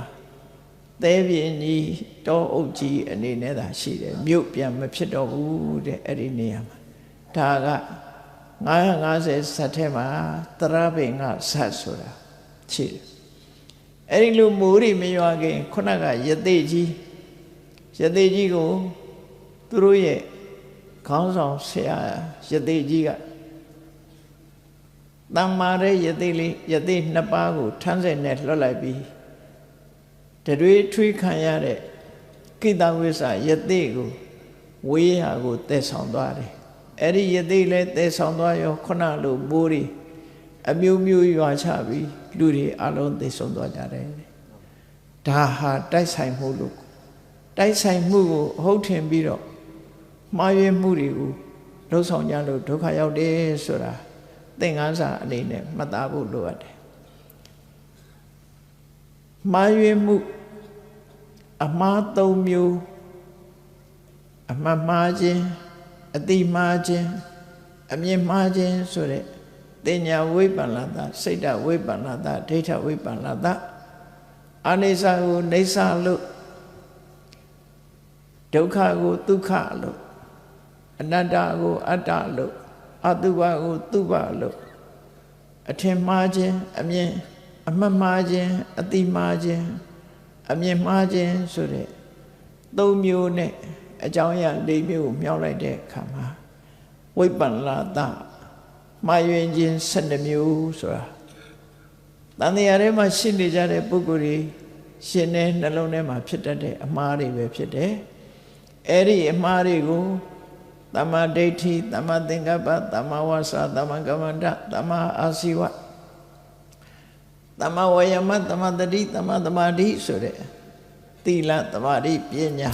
သဲပြင်းကြီးတောအုပ်ကြီးအနေနဲ့သာရှိတယ်မြို့ပြန်မဖြစ်တော့ဘူးတဲ့အဲ့ဒီနေရာမှာဒါက950ဇတ်ထဲမှာသရပင်ကဇတ်ဆိုတာရှိတယ်အဲ့ဒီလိုမိုးတွေမရွာခင်ခုနကယသိကြီးကိုသူတို့ရဲ့ခေါင်းဆောင်ဆရာယသိကြီးကတမ္မာတဲ့ယသိနှစ်ပါးကိုထမ်းဆက်နဲ့လွှတ်လိုက်ပြီးတတွေထွေးခံရတဲ့ကိတဝိဆယသိကိုဝေးရာကိုတည်ဆောင်သွားတယ်အဲ့ဒီယသိလည်းတည်ဆောင်သွားရောခုနလိုမိုးတွေအမျိုးမျိုးရွာချပြီးလူတွေအလုံးသိဆုံးသွားကြတယ်ဒါဟာတိုက်ဆိုင်မှုလို့တိုက်ဆိုင်မှုကိုအဟုတ်ထင်ပြီးတော့မှားယွင်းမှုတွေကိုလှုပ်ဆောင်ကြလို့ဒုက္ခရောက်တယ်ဆိုတာသင်္ကန်းစာအနေနဲ့မှတ်သားဖို့လိုအပ်တယ်မှားယွင်းမှုအမှား၃မျိုးအမှတ်မှားခြင်းအတိမှားခြင်းအမြင်မှားခြင်းဆိုတဲ့တင်ညာဝိပ္ပန္နတစိတ်တဝိပ္ပန္နတဒိဋ္ဌဝိပ္ပန္နတအနိစ္စကိုနေဆာလို့ဒုက္ခကိုဒုက္ခလို့အနတ္တကိုအတ္တလို့အတုပကိုတုပလို့အထင်မှားခြင်းအမြင်အမှတ်မှားခြင်းအတိမှားခြင်းအမြင်မှားခြင်းဆိုတဲ့၃မျိုးနဲ့အကြောင်းအရာ၄မျိုးကိုမြောက်လိုက်တဲ့အခါမှာဝိပ္ပန္နတမှားယွင်းခြင်း12မျိုးဆိုတာတန်တရားထဲမှာရှိနေကြတဲ့ပုဂ္ဂိုလ်တွေရှင်တဲ့နှလုံးထဲမှာဖြစ်တတ်တဲ့အမှားတွေပဲဖြစ်တယ်အဲ့ဒီအမှားတွေကိုသမ္မာဒိဋ္ဌိသမ္မာသင်္ကပ္ပသမ္မာဝါစာသမ္မာကမ္မန္တသမ္မာအာဇီဝသမ္မာဝါယာမသမ္မာတတိသမ္မာသမာဓိဆိုတဲ့သီလသမာဓိပညာ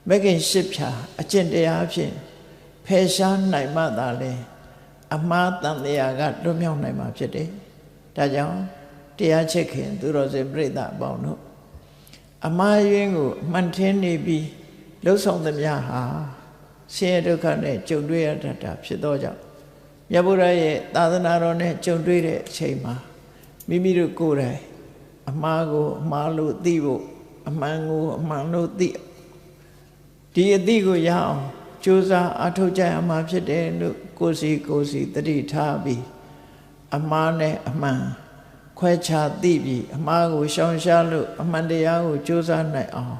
မဂ္ဂင်၈ဖြာအကျင့်တရားဖြင့်ဖယ်ရှားနိုင်မှသာလေအမှားတန်တရားကလွတ်မြောက်နိုင်မှာဖြစ်တယ်။ဒါကြောင့်တရားချစ်ခင်သူတော်စင်ပြိဿအပေါင်းတို့အမှားယွင်းကိုမှန်ထင်းနေပြီးလှုပ်ဆောင်သမျှဟာဆင်းရဲဒုက္ခနဲ့ကြုံတွေ့ရတတ်တာဖြစ်သောကြောင့်မြတ်ဗုဒ္ဓရဲ့သာသနာတော်နဲ့ကြုံတွေ့တဲ့အချိန်မှာမိမိတို့ကိုယ်တိုင်အမှားကိုအမှားလို့သိဖို့အမှန်ကိုအမှန်လို့သိဒီအသိကိုရအောင်ကြိုးစားအထောက်ကြရမှာဖြစ်တယ်လို့ကိုယ်စီတတိထားပြီးအမှားနဲ့အမှန်ခွဲခြားသိပြီးအမှားကိုရှောင်ရှားလို့အမှန်တရားကိုကြိုးစားနိုင်အောင်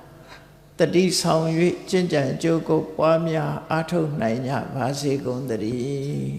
တတိဆောင်၍ကျင့်ကြံကြိုးကိုပွားများအားထုတ်နိုင်ကြပါစေကုန်သတည်း